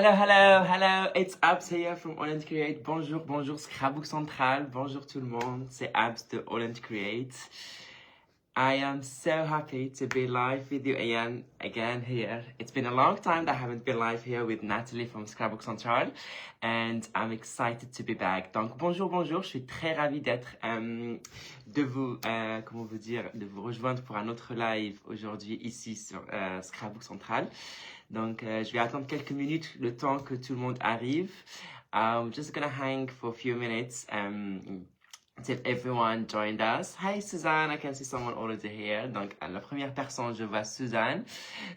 Hello, hello, hello, it's Abs here from AALL Create. Bonjour, bonjour Scrapbook Central, bonjour tout le monde, c'est Abs de AALL Create. I am so happy to be live with you again here. It's been a long time that I haven't been live here with Natalie from Scrapbook Central, and I'm excited to be back. Donc bonjour, bonjour, je suis très ravie d'être, de vous rejoindre pour un autre live aujourd'hui ici sur Scrapbook Central. Donc je vais attendre quelques minutes le temps que tout le monde arrive. I'm just gonna hang for a few minutes. Until everyone joined us. Hi Suzanne, I can see someone already here. Donc, la première personne, je vois Suzanne.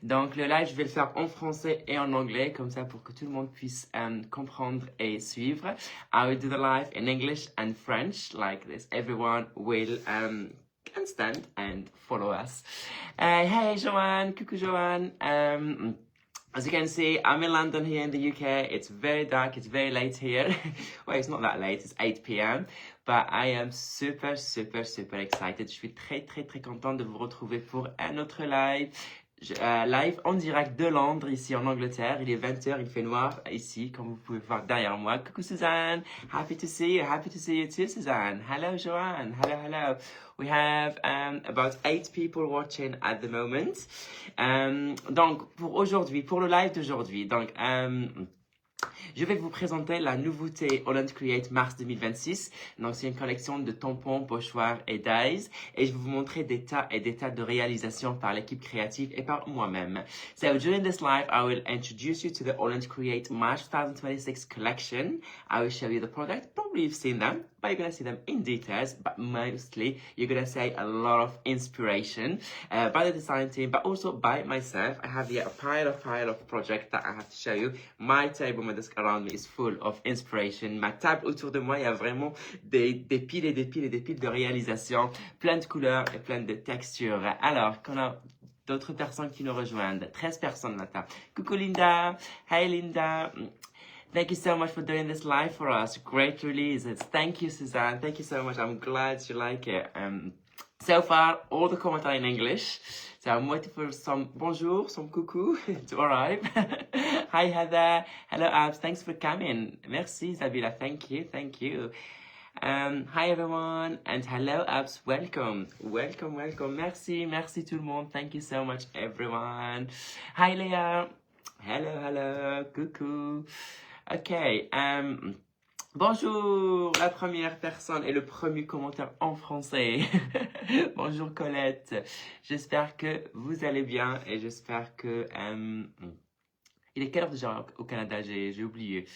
Donc, le live, je vais le faire en français et en anglais, comme ça pour que tout le monde puisse comprendre et suivre. I will do the live in English and French, like this. Everyone will understand and follow us. Hey Joanne, coucou Joanne. As you can see, I'm in London here in the UK. It's very dark, it's very late here. Well, it's not that late, it's 8 p.m. But I am super, super, super excited. Je suis très, très, très contente de vous retrouver pour un autre live. Live en direct de Londres, ici en Angleterre. Il est 20h, il fait noir ici, comme vous pouvez voir derrière moi. Coucou Suzanne, happy to see you too Suzanne. Hello Joanne, hello, hello. We have about 8 people watching at the moment. Donc, pour le live d'aujourd'hui, donc, je vais vous présenter la nouveauté AALL Create Mars 2026. Donc, c'est une collection de tampons, pochoirs et dies. Et je vais vous montrer des tas et des tas de réalisations par l'équipe créative et par moi-même. So, during this live, I will introduce you to the AALL Create March 2026 collection. I will show you the product. Probably you've seen them, but you're going to see them in details. But mostly, you're going to see a lot of inspiration by the design team, but also by myself. I have here a pile of projects that I have to show you. My table, my desk around me is full of inspiration. Ma table autour de moi, il y a vraiment des piles et des piles et des piles de réalisations, plein de couleurs et plein de textures. Alors, qu'on a d'autres personnes qui nous rejoignent. 13 personnes à la table. Coucou Linda. Hey Linda. Thank you so much for doing this live for us. Great releases. Thank you, Suzanne. Thank you so much. I'm glad you like it. So far, all the comments in English. So I'm waiting for some bonjour, some coucou to arrive. Hi, Heather. Hello, Abs. Thanks for coming. Merci, Isabella. Thank you. Thank you. Hi, everyone. And hello, Abs. Welcome. Welcome, welcome. Merci. Merci, tout le monde. Thank you so much, everyone. Hi, Léa. Hello, hello. Coucou. Okay. Bonjour, la première personne et le premier commentaire en français. Bonjour Colette. J'espère que vous allez bien et j'espère que... il est quelle heure déjà au Canada? J'ai oublié.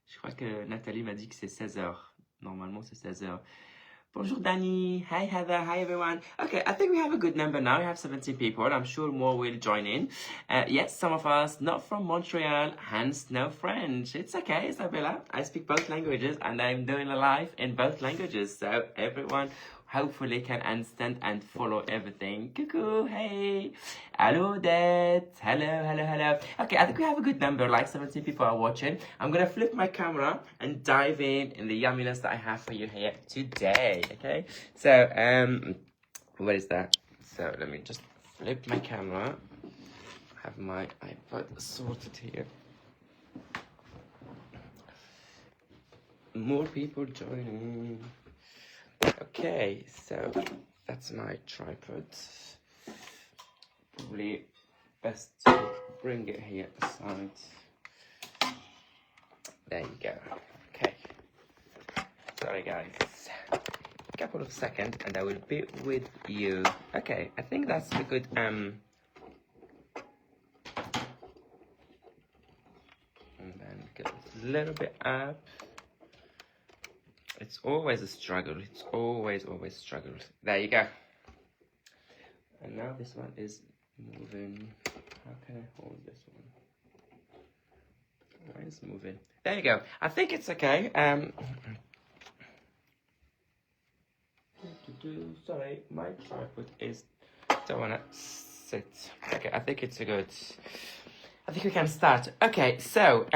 Je crois que Nathalie m'a dit que c'est 16h. Normalement, c'est 16h. Bonjour Danny. Hi Heather. Hi everyone. Okay, I think we have a good number now. We have 17 people. I'm sure more will join in. Yes, some of us not from Montreal, hence no French. It's okay, Isabella. I speak both languages and I'm doing a live in both languages. So everyone hopefully can understand and follow everything. Coucou, hey. Hello, Dad. Hello, hello, hello. Okay, I think we have a good number, like 17 people are watching. I'm gonna flip my camera and dive in the yumminess that I have for you here today, okay? So, what is that? So, let me just flip my camera. Have my iPad sorted here. More people joining. Okay, so that's my tripod. Probably best to bring it here aside. There you go. Okay. Sorry guys. A couple of seconds and I will be with you. Okay, I think that's a good and then get a little bit up. It's always a struggle. It's always struggle. There you go. And now this one is moving. How can I hold this one? Why is it moving? There you go. I think it's okay. Sorry, my tripod is don't wanna sit. Okay, I think it's a good. I think we can start. Okay, so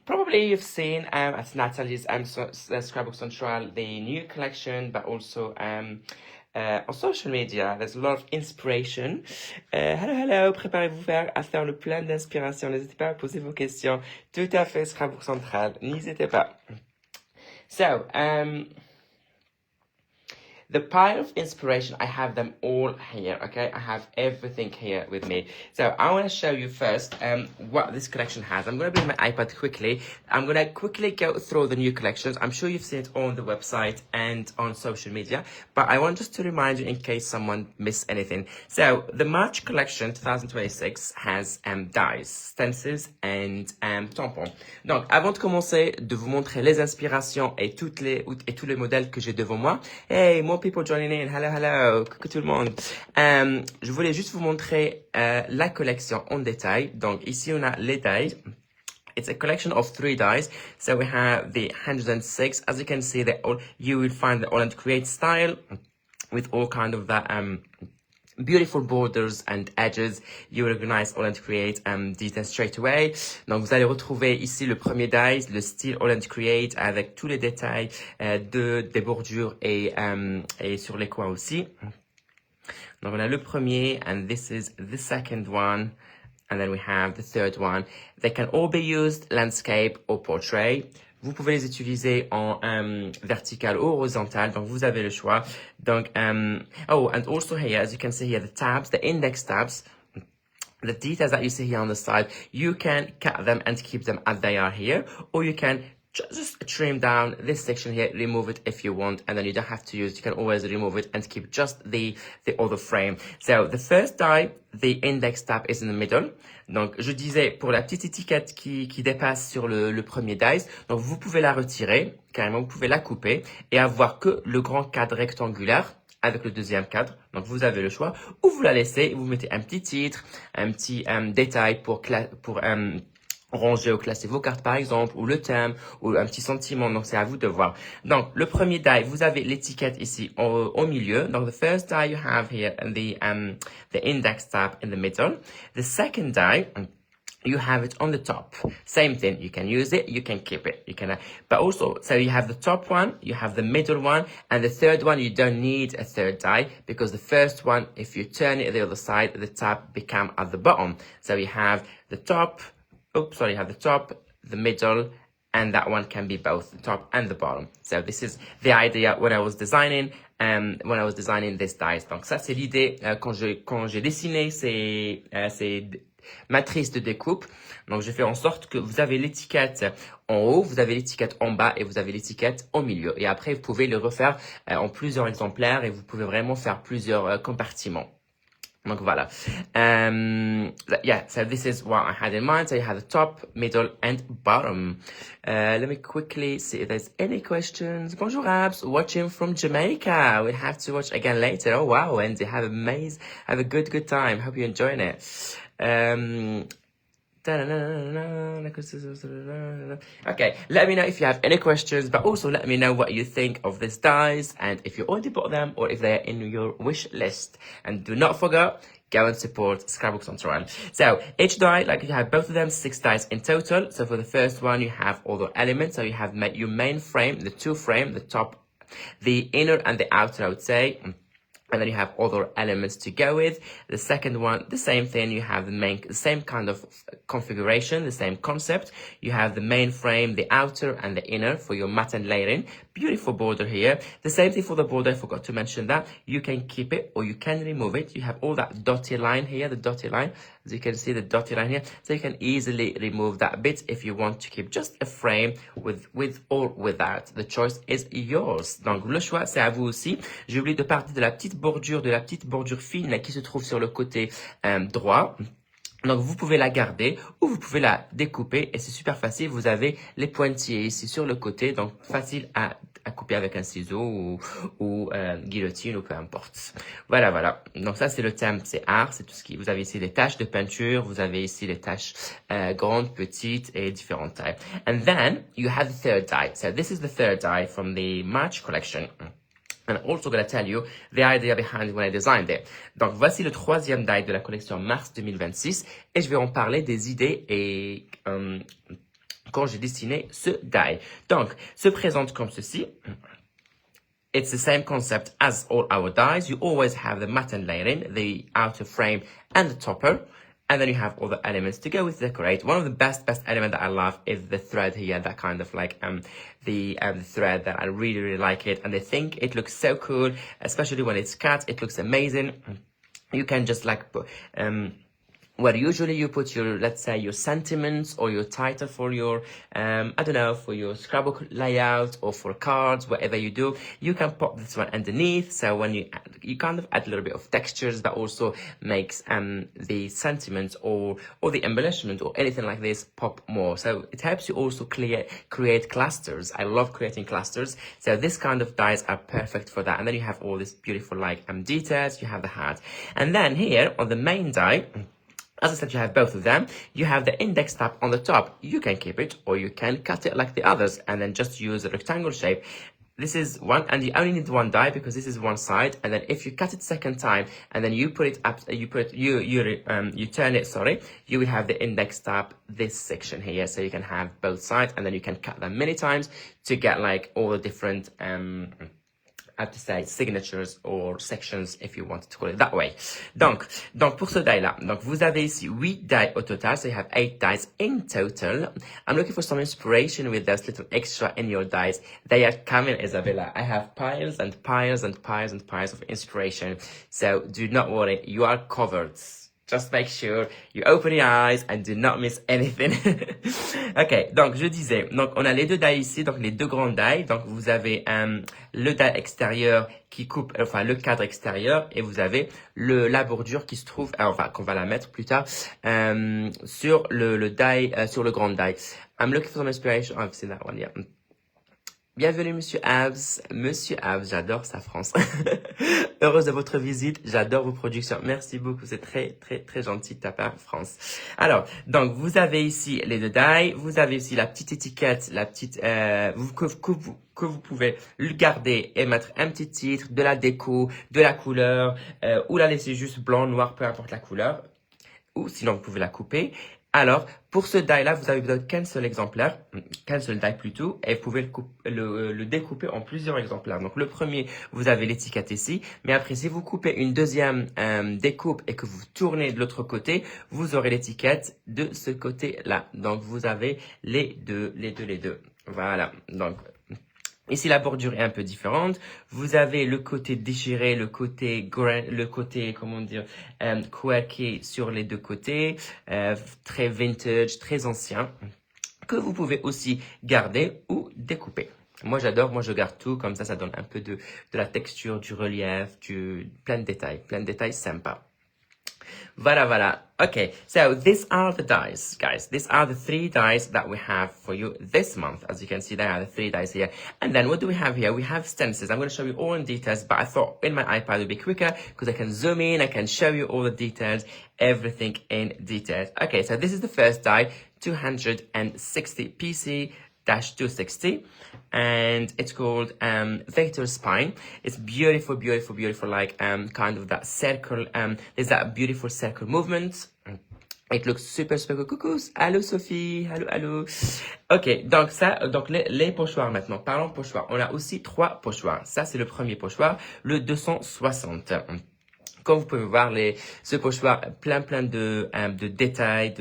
probably you've seen at Natalie's Scrapbook Central the new collection, but also on social media. There's a lot of inspiration. Hello, préparez-vous à faire le plein d'inspiration. N'hésitez pas à poser vos questions. Tout à fait, Scrabbook Central. N'hésitez pas. So, the pile of inspiration, I have them all here, okay? I have everything here with me. So I want to show you first what this collection has. I'm going to bring my iPad quickly. I'm going to quickly go through the new collections. I'm sure you've seen it on the website and on social media, but I want just to remind you in case someone missed anything. So the March collection 2026 has dies, stencils and tampons. Donc avant de commencer, de vous montrer les inspirations et tous les modèles que j'ai devant moi. Hey, more people joining in. Hello. Coucou tout le monde. Je voulais juste vous montrer la collection en détail. Donc ici on a les dies. It's a collection of 3 dies. So we have the 106. As you can see, you will find the AALL Create style with all kind of that beautiful borders and edges. You will recognize AALL Create details straight away. Donc vous allez retrouver ici le premier die, le style AALL Create avec tous les détails des bordures et sur les coins aussi. Donc on a le premier, and this is the second one, and then we have the third one. They can all be used landscape or portrait. Vous pouvez les utiliser en vertical ou horizontal, donc vous avez le choix. Donc, oh, and also here, as you can see here, the tabs, the index tabs, the details that you see here on the side, you can cut them and keep them as they are here, or you can just trim down this section here, remove it if you want, and then you don't have to use, you can always remove it and keep just the other frame. So the first die, the index tab is in the middle. Donc je disais, pour la petite étiquette qui dépasse sur le premier dice, donc vous pouvez la retirer, carrément vous pouvez la couper et avoir que le grand cadre rectangulaire avec le deuxième cadre. Donc vous avez le choix, ou vous la laissez et vous mettez un petit titre, un petit détail pour ranger ou classer vos cartes par exemple, ou le thème, ou un petit sentiment. Donc c'est à vous de voir. Donc le premier die, vous avez l'étiquette ici au milieu. Donc the first die you have here the index tab in the middle. The second die, you have it on the top. Same thing. You can use it, you can keep it. You can, but also, so you have the top one, you have the middle one, and the third one, you don't need a third die because the first one, if you turn it the other side, the tab become at the bottom. So you have the top, you have the top, the middle, and that one can be both the top and the bottom. So this is the idea when I was designing this dies. Donc ça c'est l'idée quand j'ai dessiné ces matrices de découpe. Donc j'ai fait en sorte que vous avez l'étiquette en haut, vous avez l'étiquette en bas et vous avez l'étiquette au milieu. Et après vous pouvez le refaire en plusieurs exemplaires et vous pouvez vraiment faire plusieurs compartiments. Donc voilà. Yeah, so this is what I had in mind. So you have the top, middle, and bottom. Let me quickly see if there's any questions. Bonjour Abs, watching from Jamaica. We'll have to watch again later. Oh wow, and have a good time. Hope you're enjoying it. Okay, let me know if you have any questions, but also let me know what you think of these dies and if you already bought them or if they're in your wish list. And do not forget, go and support Scrapbook Central. So each die, like you have both of them, 6 dies in total. So for the first one, you have all the elements. So you have your main frame, the 2 frame, the top, the inner and the outer, I would say. And then you have other elements to go with. The second one, the same thing. You have the same kind of configuration, the same concept. You have the main frame, the outer and the inner for your matte and layering. Beautiful border here. The same thing for the border. I forgot to mention that. You can keep it or you can remove it. You have all that dotted line here, the dotted line. As you can see, the dotted line here. So you can easily remove that bit if you want to keep just a frame with or without. The choice is yours. Donc, le choix, c'est à vous aussi. J'ai oublié de parler de la petite bordure fine là, qui se trouve sur le côté droit. Donc, vous pouvez la garder ou vous pouvez la découper et c'est super facile. Vous avez les pointillés ici sur le côté, donc facile à couper avec un ciseau ou guillotine ou peu importe. Voilà. Donc ça, c'est le thème, c'est art, c'est tout ce qui... Vous avez ici les taches de peinture, vous avez ici les taches grandes, petites et différentes tailles. And then, you have the third die. So this is the third die from the March collection. And I'm also going to tell you the idea behind when I designed it. Donc, voici le troisième die de la collection mars 2026 et je vais en parler des idées et quand j'ai dessiné ce die. Donc, se présente comme ceci. It's the same concept as all our dies. You always have the matte and layering, the outer frame and the topper. And then you have all the elements to go with decorate. One of the best element that I love is the thread here, that kind of like the thread that I really like it. And I think it looks so cool, especially when it's cut. It looks amazing. You can just like where usually you put your, let's say, your sentiments or your title for your, I don't know, for your scrapbook layout or for cards, whatever you do, you can pop this one underneath. So when you kind of add a little bit of textures, that also makes the sentiments or the embellishment or anything like this pop more. So it helps you also create clusters. I love creating clusters. So this kind of dies are perfect for that. And then you have all this beautiful like details. You have the hat, and then here on the main die, as I said, you have both of them. You have the index tab on the top. You can keep it or you can cut it like the others and then just use a rectangle shape. This is one, and you only need one die because this is one side. And then if you cut it second time and then you put it up, you turn it, sorry, you will have the index tab, this section here. So you can have both sides and then you can cut them many times to get like all the different, I have to say signatures or sections if you want to call it that way. Donc pour ce die là, donc vous avez ici 8 die au total, so you have 8 dies in total. I'm looking for some inspiration with those little extra in your dies. They are coming, Isabella. I have piles and piles and piles and piles of inspiration. So do not worry, you are covered. Just make sure you open your eyes and do not miss anything. Ok, donc je disais, donc on a les deux die ici, donc les deux grandes die. Donc vous avez le die extérieur qui coupe, enfin le cadre extérieur, et vous avez la bordure qui se trouve, enfin qu'on va la mettre plus tard sur le die, sur le grand die. I'm looking for some inspiration. I've seen that one, yeah. Bienvenue, Monsieur Abs. Monsieur Abs, j'adore sa France. Heureuse de votre visite. J'adore vos productions. Merci beaucoup. C'est très gentil de ta part, France. Alors, donc, vous avez ici les deux die. Vous avez ici la petite étiquette, la petite, que vous pouvez le garder et mettre un petit titre, de la déco, de la couleur, ou la laisser juste blanc, noir, peu importe la couleur. Ou sinon, vous pouvez la couper. Alors, pour ce die-là, vous avez besoin qu'un seul exemplaire, qu'un seul die plutôt, et vous pouvez le découper en plusieurs exemplaires. Donc, le premier, vous avez l'étiquette ici, mais après, si vous coupez une deuxième découpe et que vous tournez de l'autre côté, vous aurez l'étiquette de ce côté-là. Donc, vous avez les deux. Voilà. Donc, ici, la bordure est un peu différente. Vous avez le côté déchiré, le côté, comment dire, quirky sur les deux côtés, très vintage, très ancien, que vous pouvez aussi garder ou découper. Moi, j'adore, moi, je garde tout, comme ça donne un peu de la texture, du relief, plein de détails sympas. Voilà. Okay, so these are the dies, guys. These are the 3 dies that we have for you this month. As you can see, there are the 3 dies here. And then what do we have here? We have stencils. I'm going to show you all in details, but I thought in my iPad it would be quicker because I can zoom in, I can show you all the details, everything in details. Okay, so this is the first die, 260 PC-260. And it's called Vector Spine. It's beautiful, like kind of that circle, there's that beautiful circle movement. It looks super cool. Coucous. Allô Sophie, allô. Ok, donc les pochoirs maintenant. Parlons pochoirs. On a aussi 3 pochoirs. Ça, c'est le premier pochoir, le 260. Comme vous pouvez voir, ce pochoir, plein de détails,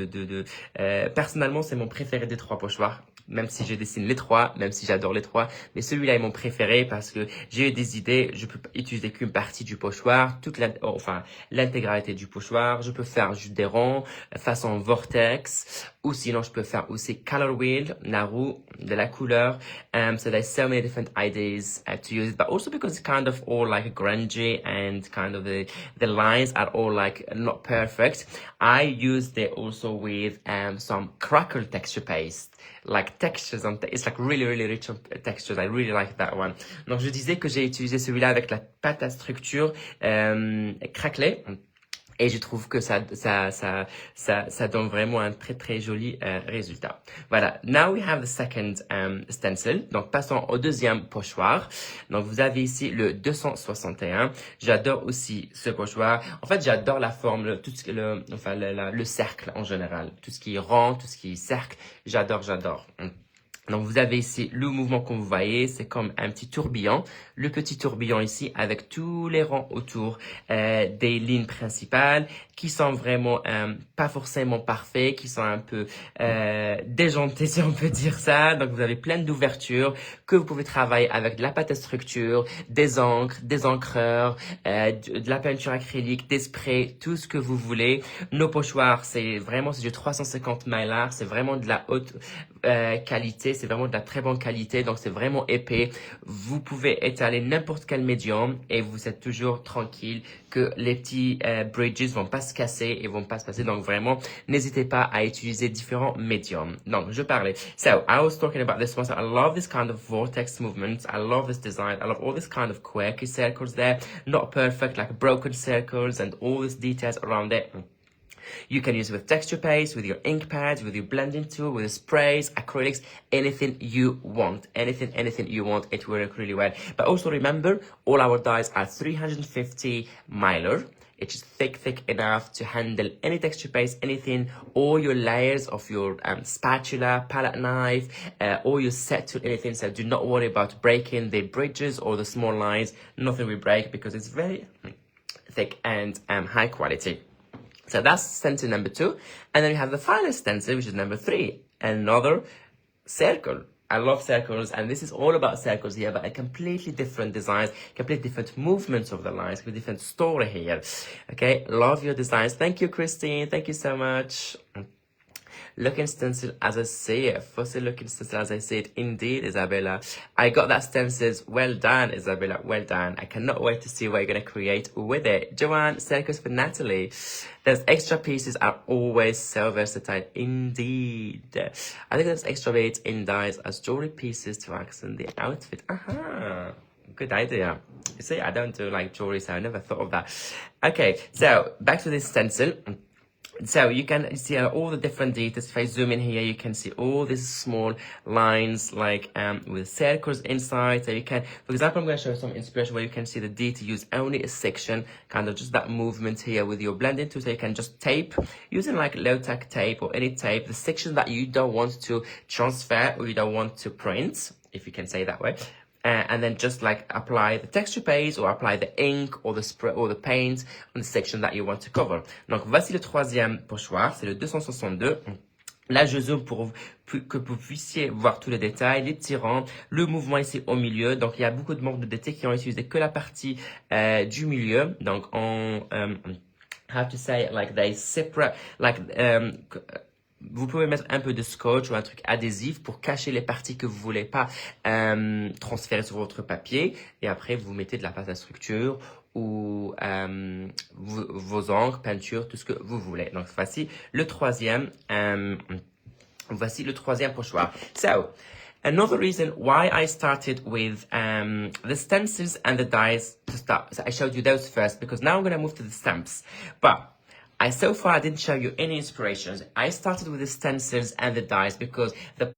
personnellement, c'est mon préféré des 3 pochoirs. Même si je dessine les 3, même si j'adore les 3, mais celui-là est mon préféré parce que j'ai eu des idées, je peux utiliser qu'une partie du pochoir, l'intégralité du pochoir, je peux faire juste des ronds, façon vortex, ou sinon je peux faire aussi color wheel, la roue, de la couleur, so there's so many different ideas to use, but also because it's kind of all like grungy and kind of the lines are all like not perfect, I used it also with some crackle texture paste. Like textures, it's like really rich on textures. I really like that one. Donc je disais que j'ai utilisé celui-là avec la pâte à structure craquelée. Et je trouve que ça donne vraiment un très joli résultat. Voilà. Now we have the second stencil. Donc passons au deuxième pochoir. Donc vous avez ici le 261. J'adore aussi ce pochoir. En fait, j'adore la forme, le cercle en général. Tout ce qui est rond, tout ce qui est cercle. J'adore. Donc, vous avez ici le mouvement que vous voyez, c'est comme un petit tourbillon. Le petit tourbillon ici avec tous les rangs autour des lignes principales qui sont vraiment pas forcément parfaits, qui sont un peu déjantés si on peut dire ça. Donc, vous avez plein d'ouvertures que vous pouvez travailler avec de la pâte à structure, des encres, des encreurs, de la peinture acrylique, des sprays, tout ce que vous voulez. Nos pochoirs, c'est du 350 mylar, c'est vraiment de la haute qualité, c'est vraiment de la très bonne qualité, donc c'est vraiment épais. Vous pouvez étaler n'importe quel médium et vous êtes toujours tranquille que les petits bridges vont pas se casser et vont pas se passer. Donc vraiment, n'hésitez pas à utiliser différents médiums. Donc je parlais. So I was talking about this one. So I love this kind of vortex movements. I love this design. I love all this kind of quirky circles there, not perfect, like broken circles and all these details around it. You can use it with texture paste, with your ink pads, with your blending tool, with the sprays, acrylics, anything you want. Anything you want, it will work really well. But also remember, all our dyes are 350 mylar. It is thick enough to handle any texture paste, anything, all your layers of your spatula, palette knife, all your set to anything. So do not worry about breaking the bridges or the small lines. Nothing will break because it's very thick and high quality. So that's stencil number 2. And then we have the final stencil, which is number 3. Another circle. I love circles, and this is all about circles here, but a completely different designs, completely different movements of the lines, completely different story here. Okay, love your designs. Thank you, Christine. Thank you so much. Looking stencil as I see it. Fussy looking stencil as I see it. Indeed, Isabella. I got that stencils. Well done, Isabella. Well done. I cannot wait to see what you're going to create with it. Joanne, circles for Natalie. Those extra pieces are always so versatile. Indeed. I think those extra bits in dies as jewelry pieces to accent the outfit. Aha. Good idea. You see, I don't do like jewelry, so I never thought of that. Okay, so back to this stencil. So you can see all the different details. If I zoom in here, you can see all these small lines like with circles inside. So you can, for example, I'm going to show some inspiration where you can see the detail. Use only a section, kind of just that movement here with your blending tool. So you can just tape, using like low-tack tape or any tape, the section that you don't want to transfer or you don't want to print, if you can say that way. And then just like apply the texture paste or apply the ink or the spray or the paint on the section that you want to cover. Donc voici le troisième pochoir, c'est le 262. Là, je zoome pour que vous puissiez voir tous les détails, les tirants, le mouvement ici au milieu. Donc, il y a beaucoup de membres de DT qui ont utilisé que la partie du milieu. Donc, on how to say it, like they separate, like vous pouvez mettre un peu de scotch ou un truc adhésif pour cacher les parties que vous voulez pas transférer sur votre papier. Et après, vous mettez de la pâte à structure ou vos encres, peinture, tout ce que vous voulez. Donc, voici le troisième pochoir. So, another reason why I started with the stencils and the dies to start. So I showed you those first because now I'm going to move to the stamps. But so far I didn't show you any inspirations. I started with the stencils and the dies because the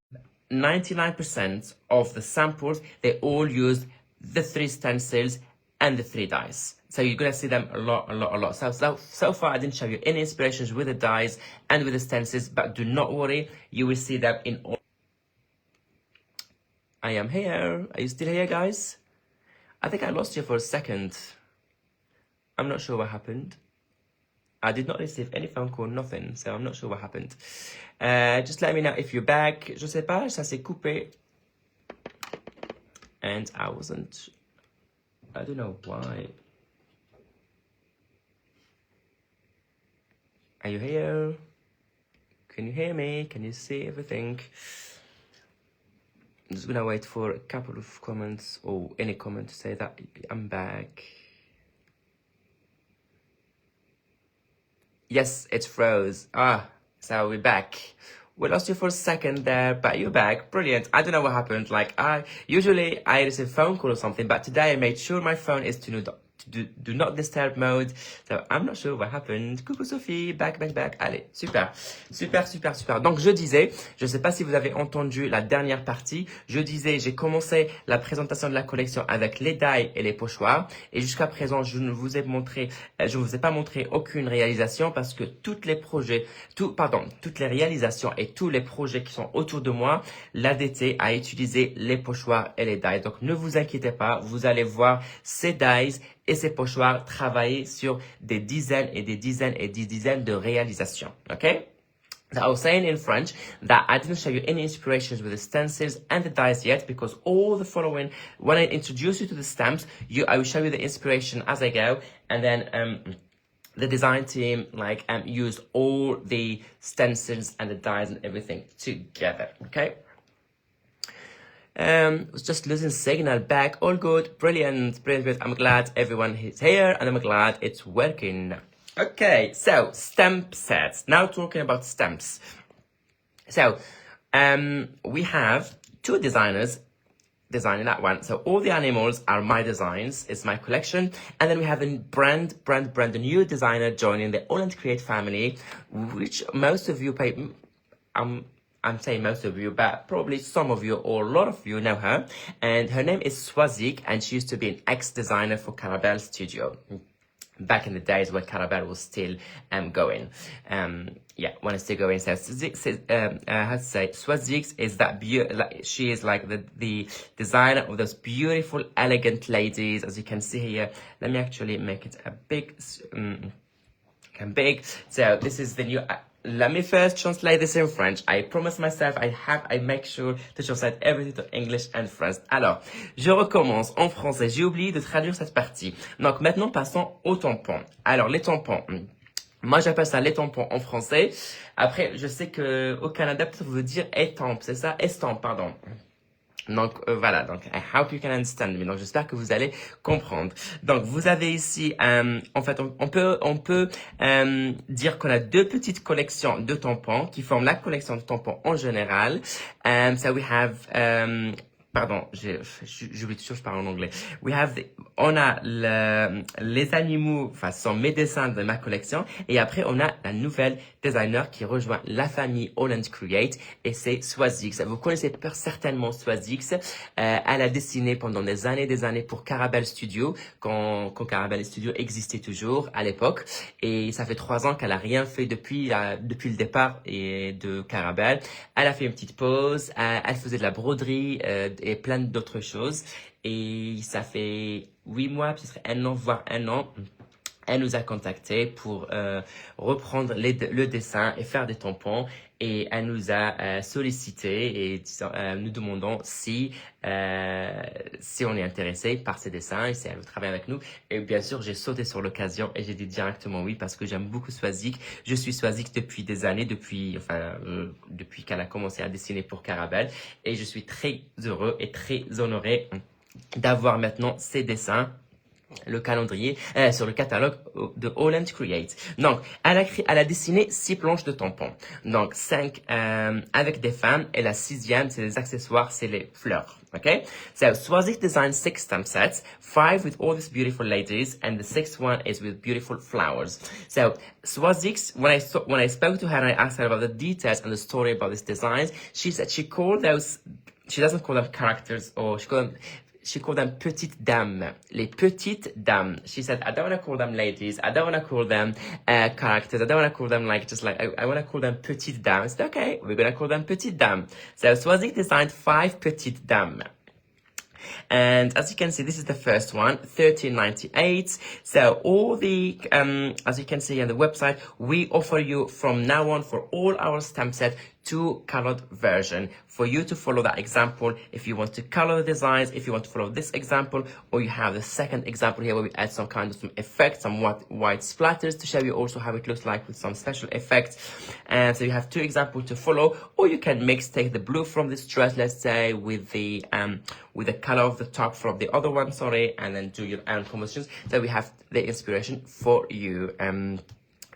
99% of the samples, they all use the 3 stencils and the 3 dies. So you're going to see them a lot. So far I didn't show you any inspirations with the dies and with the stencils, but do not worry, you will see them in all. I am here. Are you still here, guys? I think I lost you for a second. I'm not sure what happened. I did not receive any phone call, nothing, so I'm not sure what happened. Just let me know if you're back. Je sais pas, ça s'est coupé. And I don't know why. Are you here? Can you hear me? Can you see everything? I'm just gonna wait for a couple of comments or any comment to say that I'm back. Yes, it froze. So we're back. We lost you for a second there, but you're back. Brilliant. I don't know what happened. Like usually I receive a phone call or something, but today I made sure my phone is to do not disturb mode. So I'm not sure what happened. Coucou Sophie, back. Allez, super. Donc je disais, je sais pas si vous avez entendu la dernière partie, je disais, j'ai commencé la présentation de la collection avec les dies et les pochoirs, et jusqu'à présent, je ne vous ai pas montré aucune réalisation parce que toutes les réalisations et tous les projets qui sont autour de moi, l'ADT a utilisé les pochoirs et les dies. Donc ne vous inquiétez pas, vous allez voir ces dies et ces pochoirs travailler sur des dizaines et des dizaines de réalisations. Okay? So I was saying in French that I didn't show you any inspirations with the stencils and the dies yet because all the following, when I introduce you to the stamps, I will show you the inspiration as I go, and then the design team used all the stencils and the dies and everything together. Okay? Was just losing signal back. All good. Brilliant. I'm glad everyone is here and I'm glad it's working. Okay, so stamp sets. Now talking about stamps. So, we have two designers designing that one. So all the animals are my designs. It's my collection. And then we have a brand new designer joining the AALL Create family, which most of you I'm saying most of you, but probably some of you or a lot of you know her. And her name is Swazik, and she used to be an ex-designer for Carabelle Studio. Back in the days when Carabelle was still going. When it's still going. So Swazik is that she is like the designer of those beautiful, elegant ladies, as you can see here. Let me actually make it a big. So this is the new. Let me first translate this in French. I promise myself I make sure to translate everything to English and French. Alors, je recommence en français. J'ai oublié de traduire cette partie. Donc maintenant, passons aux tampons. Alors, les tampons. Moi, j'appelle ça les tampons en français. Après, je sais que au Canada, peut-être vous veut dire estampe, c'est ça? Estampe, pardon. Donc voilà, donc I hope you can understand me. Donc j'espère que vous allez comprendre. Donc vous avez ici, en fait, on peut dire qu'on a deux petites collections de tampons qui forment la collection de tampons en général. So we have pardon, j'oublie toujours, je parle en anglais. On a les animaux, enfin, ce sont mes dessins de ma collection. Et après, on a la nouvelle designer qui rejoint la famille AALL Create. Et c'est Swazix. Vous connaissez certainement Swazix. Elle a dessiné pendant des années pour Carabelle Studio, quand Carabelle Studio existait toujours à l'époque. Et ça fait 3 ans qu'elle a rien fait depuis le départ de Carabelle. Elle a fait une petite pause. Elle faisait de la broderie, et plein d'autres choses. Et ça fait 8 mois, peut-être 1 an, voire 1 an. Elle nous a contactés pour reprendre le dessin et faire des tampons. Et elle nous a sollicité et nous demandant si on est intéressé par ces dessins et si elle veut travailler avec nous. Et bien sûr, j'ai sauté sur l'occasion et j'ai dit directement oui parce que j'aime beaucoup Swazik. Je suis Swazik depuis des années, depuis qu'elle a commencé à dessiner pour Carabelle. Et je suis très heureux et très honoré d'avoir maintenant ces dessins. Le calendrier sur le catalogue de AALL Create. Donc, elle a dessiné 6 planches de tampons. Donc, 5 avec des femmes et la 6e, c'est les accessoires, c'est les fleurs. Okay? So, Swazik designed 6 stamp sets, 5 with all these beautiful ladies, and the 6th one is with beautiful flowers. So, Swazik, when I spoke to her and I asked her about the details and the story about these designs, she said she doesn't call them characters, or she called them petites dames. Les petites dames. She said, I don't want to call them ladies. I don't want to call them characters. I don't want to call them I want to call them petites dames. I said, okay, we're going to call them petites dames. So Swazik designed 5 petites dames. And as you can see, this is the first one, $13.98. So all the, as you can see on the website, we offer you from now on for all our stamp set 2 colored version for you to follow that example. If you want to color the designs, if you want to follow this example, or you have the second example here where we add some effects, some white splatters to show you also how it looks like with some special effects. And so you have 2 examples to follow, or you can take the blue from this dress, let's say, with the color of the top from the other one, and then do your own compositions. So we have the inspiration for you.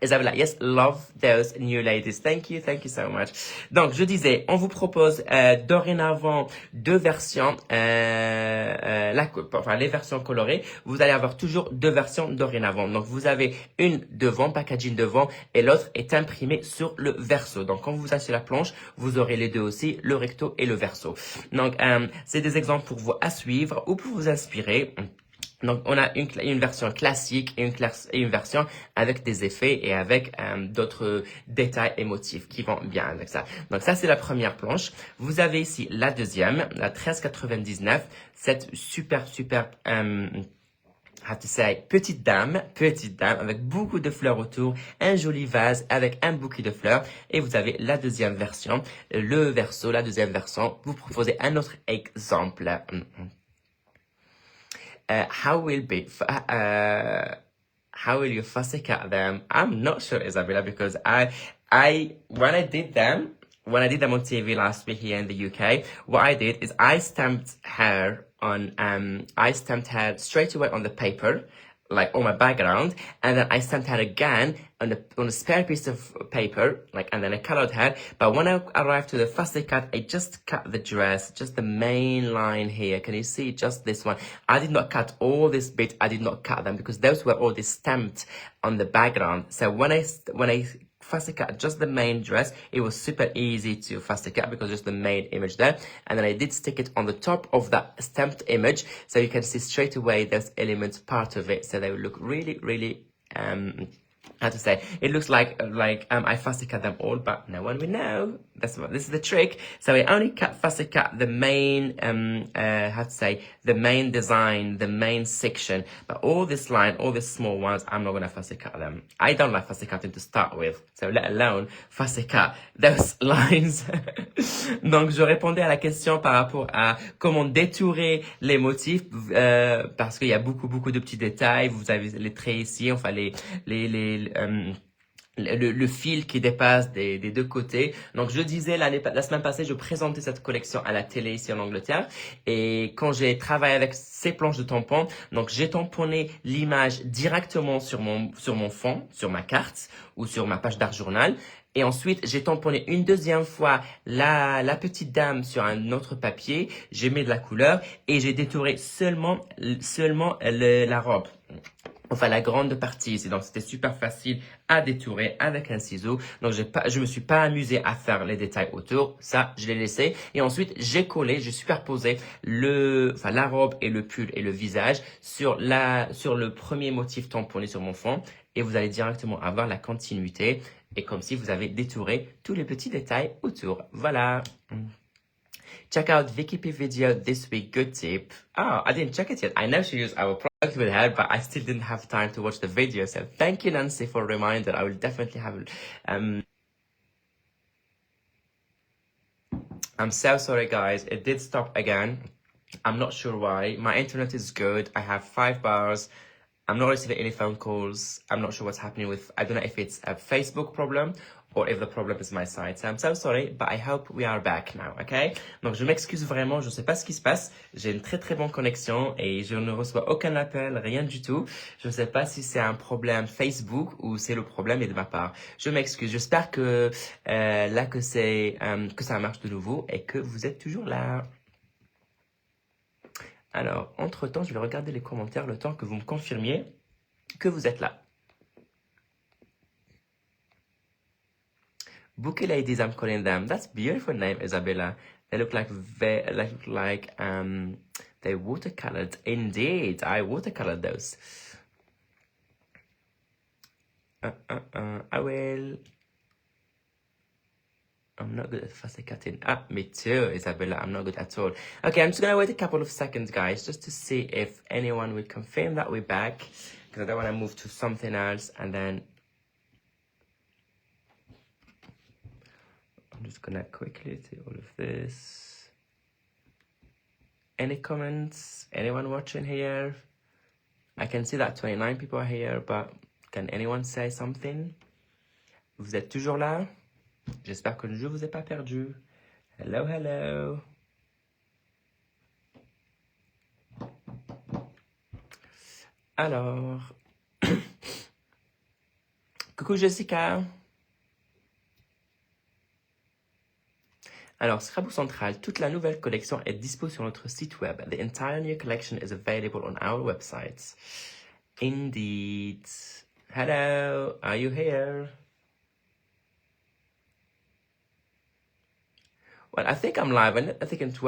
Isabella, yes, love those new ladies. Thank you so much. Donc, je disais, on vous propose dorénavant deux versions, enfin les versions colorées. Vous allez avoir toujours deux versions dorénavant. Donc, vous avez une devant, packaging devant, et l'autre est imprimée sur le verso. Donc, quand vous achetez la planche, vous aurez les deux aussi, le recto et le verso. Donc, c'est des exemples pour vous à suivre ou pour vous inspirer. Donc, on a une version classique et une version avec des effets et avec d'autres détails émotifs qui vont bien avec ça. Donc, ça, c'est la première planche. Vous avez ici la deuxième, la 13,99. Cette super, I have to say, petite dame, avec beaucoup de fleurs autour, un joli vase avec un bouquet de fleurs. Et vous avez la deuxième version, le verso, la deuxième version. Vous proposez un autre exemple. How will you fussicate them? I'm not sure, Isabella, because when I did them on TV last week here in the UK, what I did is I stamped her straight away on the paper, like on my background, and then I stamped her again on a spare piece of paper, and then I colored her. But when I arrived to the fussy cut, I just cut the dress, just the main line here. Can you see just this one? I did not cut all this bit. I did not cut them because those were already stamped on the background. So when I fussy cut just the main dress, it was super easy to fussy cut because just the main image there. And then I did stick it on the top of that stamped image, so you can see straight away those elements part of it. So they will look really, how to say, it looks like I fussy cut them all, but no one will know. This is the trick. So I only fussy cut the main, the main design, the main section. But all this line, all these small ones, I'm not gonna fussy cut them. I don't like fussy cutting to start with, so let alone fussy cut those lines. Donc je répondais à la question par rapport à comment détourer les motifs, parce qu'il y a beaucoup de petits détails. Vous avez les traits ici, enfin le fil qui dépasse des deux côtés. Donc, je disais la semaine passée, je présentais cette collection à la télé ici en Angleterre. Et quand j'ai travaillé avec ces planches de tampons, donc j'ai tamponné l'image directement sur mon fond, sur ma carte ou sur ma page d'art journal. Et ensuite, j'ai tamponné une deuxième fois la petite dame sur un autre papier. J'ai mis de la couleur et j'ai détouré seulement la robe. Enfin, la grande partie ici. Donc, c'était super facile à détourer avec un ciseau. Donc, je me suis pas amusé à faire les détails autour. Ça, je l'ai laissé. Et ensuite, j'ai superposé la robe et le pull et le visage sur le premier motif tamponné sur mon fond. Et vous allez directement avoir la continuité. Et comme si vous avez détouré tous les petits détails autour. Voilà. Check out Vicky P video this week. Good tip. Oh, I didn't check it yet. I know she used our product with her, but I still didn't have time to watch the video. So thank you, Nancy, for a reminder. I will definitely have. I'm so sorry, guys. It did stop again. I'm not sure why. My internet is good. I have 5 bars. I'm not receiving any phone calls. I'm not sure what's happening with. I don't know if it's a Facebook problem or if the problem is my side. So I'm so sorry, but I hope we are back now, okay? Donc, je m'excuse vraiment, je ne sais pas ce qui se passe. J'ai une très bonne connexion et je ne reçois aucun appel, rien du tout. Je ne sais pas si c'est un problème Facebook ou c'est le problème est de ma part. Je m'excuse. J'espère que que ça marche de nouveau et que vous êtes toujours là. Alors, entre-temps, je vais regarder les commentaires le temps que vous me confirmiez que vous êtes là. Bouquet ladies, I'm calling them. That's beautiful name, Isabella. They look like they watercolored. Indeed, I watercolored those. I will. I'm not good at fussy cutting. Me too, Isabella. I'm not good at all. Okay, I'm just gonna wait a couple of seconds, guys, just to see if anyone will confirm that we're back, because I don't want to move to something else and then. I'm just gonna quickly see all of this. Any comments? Anyone watching here? I can see that 29 people are here, but can anyone say something? Vous êtes toujours là? J'espère que je ne vous ai pas perdu. Hello, hello. Alors, Coucou Jessica. Alors, Scrapbook Central, toute la nouvelle collection est dispo sur notre site web. The entire new collection is available on our website. Indeed. Hello, are you here? Well, I think I'm live, and I think it's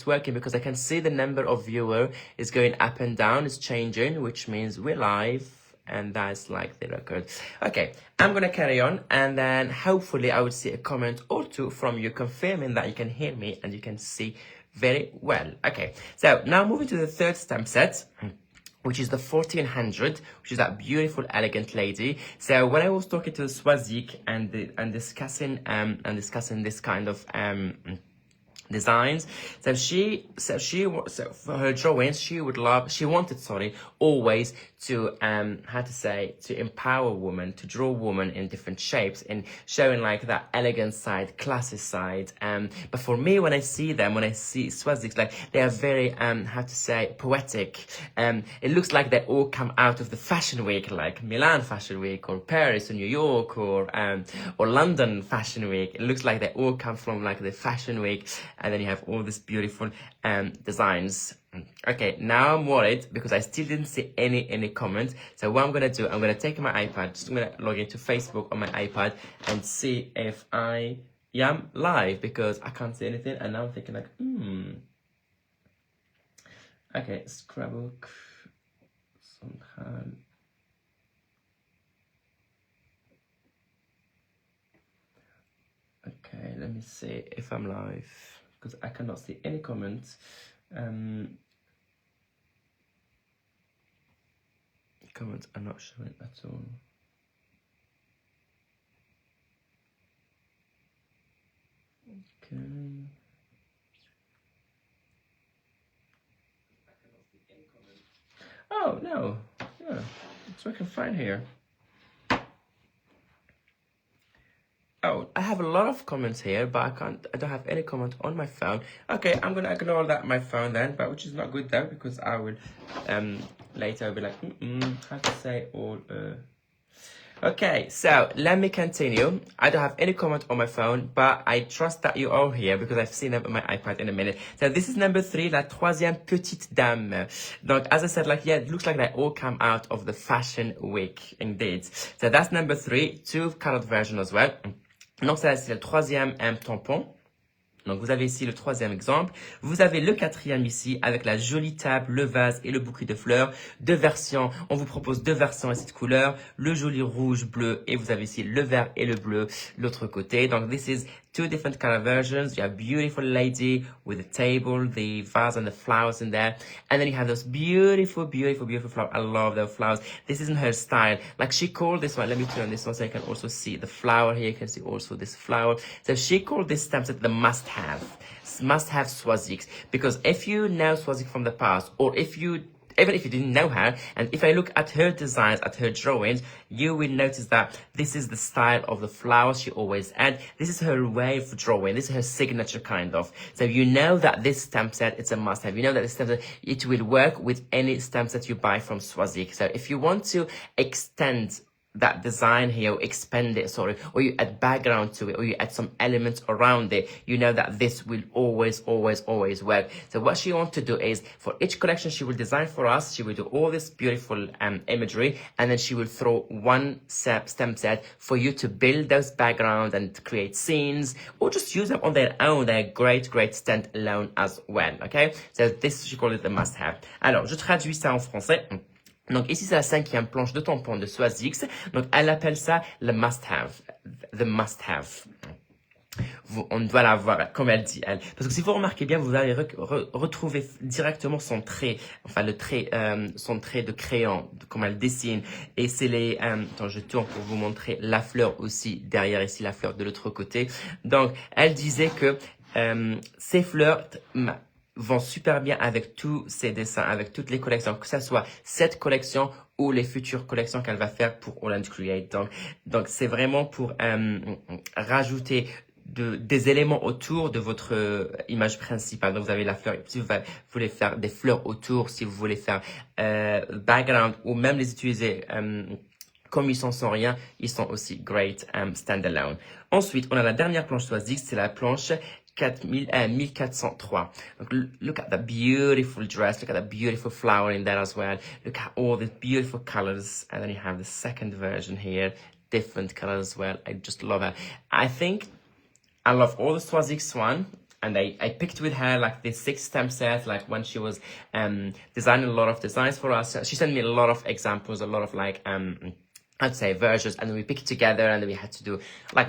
working because I can see the number of viewers is going up and down, it's changing, which means we're live, and that's like the record. Okay, I'm gonna carry on, and then hopefully I will see a comment or two from you confirming that you can hear me and you can see very well. Okay, so now moving to the third stamp set, which is the 1400, which is that beautiful, elegant lady. So when I was talking to Swazik and discussing this kind of designs, so for her drawings, she wanted always to to empower women, to draw women in different shapes and showing like that elegant side, classy side. But for me, when I see Swazik, like they are very poetic. It looks like they all come out of the fashion week, like Milan Fashion Week or Paris or New York or London Fashion Week. It looks like they all come from like the fashion week, and then you have all these beautiful designs. Okay, now I'm worried because I still didn't see any comments. So what I'm gonna do, I'm gonna take my iPad, I'm gonna log into Facebook on my iPad and see if I am live, because I can't see anything, and now I'm thinking like, Okay, Scrapbook Central. Okay, let me see if I'm live, because I cannot see any comments. Comments are not showing at all. Okay. Oh no, yeah, it's working fine here. Oh, I have a lot of comments here, but I don't have any comment on my phone. Okay, I'm gonna ignore that my phone then, but which is not good though, because I will later I'll be like, how to say all Okay, so let me continue. I don't have any comment on my phone, but I trust that you are here because I've seen them on my iPad in a minute. So this is number 3, la troisième petite dame. Donc, as I said, like, yeah, it looks like they all come out of the fashion week, indeed. So that's number 3, 2 colored version as well. Donc, ça, c'est le troisième tampon. Donc, vous avez ici le troisième exemple. Vous avez le quatrième ici avec la jolie table, le vase et le bouquet de fleurs. 2 versions. On vous propose 2 versions ici de couleurs. Le joli rouge, bleu, et vous avez ici le vert et le bleu l'autre côté. Donc, this is 2 different color versions. You have beautiful lady with the table, the vase and the flowers in there. And then you have those beautiful flowers. I love those flowers. This isn't her style. Like she called this one, let me turn this one so you can also see the flower here. You can see also this flower. So she called this stamp set the must-have Swazik. Because if you know Swazik from the past, or even if you didn't know her, and if I look at her designs, at her drawings, you will notice that this is the style of the flowers she always had. This is her way of drawing. This is her signature kind of. So you know that this stamp set, it's a must-have. You know that this stamp set, it will work with any stamp set you buy from Swazik. So if you want to extend that design here, or expand it, or you add background to it, or you add some elements around it, you know that this will always work. So what she wants to do is, for each collection she will design for us, she will do all this beautiful imagery, and then she will throw one stamp set for you to build those backgrounds and create scenes, or just use them on their own. They're great stand-alone as well, okay? So this, she calls it the must-have. Alors, je traduis ça en français. Donc ici, c'est la 5e planche de tampon de Swazik. Donc elle appelle ça le must-have. The must-have. On doit l'avoir, comme elle dit, elle. Parce que si vous remarquez bien, vous allez retrouver directement son trait, enfin le trait, son trait de crayon, comme elle dessine. Et c'est les... attends, je tourne pour vous montrer la fleur aussi, derrière ici, la fleur de l'autre côté. Donc, elle disait que ces fleurs vont super bien avec tous ses dessins, avec toutes les collections, que ce soit cette collection ou les futures collections qu'elle va faire pour AALL Create. Donc c'est vraiment pour rajouter des éléments autour de votre image principale. Donc vous avez la fleur, si vous voulez faire des fleurs autour, si vous voulez faire background, ou même les utiliser Comme ils sont sans rien, ils sont aussi great standalone. Ensuite, on a la dernière planche choisie, c'est la planche 1403. Donc, look at the beautiful dress. Look at the beautiful flower in there as well. Look at all the beautiful colors. And then you have the second version here. Different colors as well. I just love her. I think I love all the Swazix one. And I picked with her like the 6 stamp set, like when she was designing a lot of designs for us. She sent me a lot of examples, a lot of like I'd say versions, and then we picked together, and then we had to do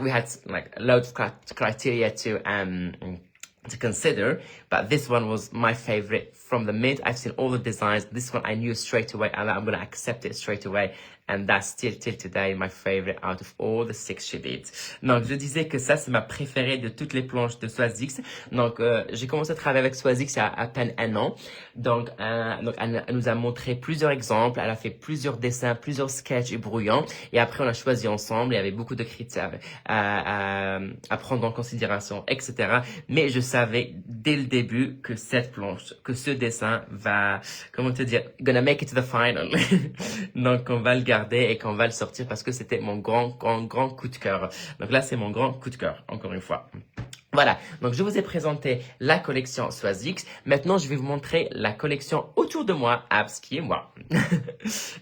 we had loads of criteria to consider, but this one was my favorite from the mid. I've seen all the designs. This one I knew straight away, and I'm gonna accept it straight away. And that's still till today my favorite out of all the 6 she did. Donc je disais que ça c'est ma préférée de toutes les planches de Swazix. Donc j'ai commencé à travailler avec Swazix il y a à peine 1 an. Donc elle nous a montré plusieurs exemples, elle a fait plusieurs dessins, plusieurs sketchs et brouillons. Et après on a choisi ensemble. Il y avait beaucoup de critères à prendre en considération, etc. Mais je savais dès le début que cette planche, que ce dessin va, comment te dire, gonna make it to the final. Donc on va le garder et qu'on va le sortir parce que c'était mon grand coup de cœur. Donc là, c'est mon grand coup de cœur, encore une fois. Voilà, donc je vous ai présenté la collection Swazix. Maintenant, je vais vous montrer la collection autour de moi, Abs qui est moi.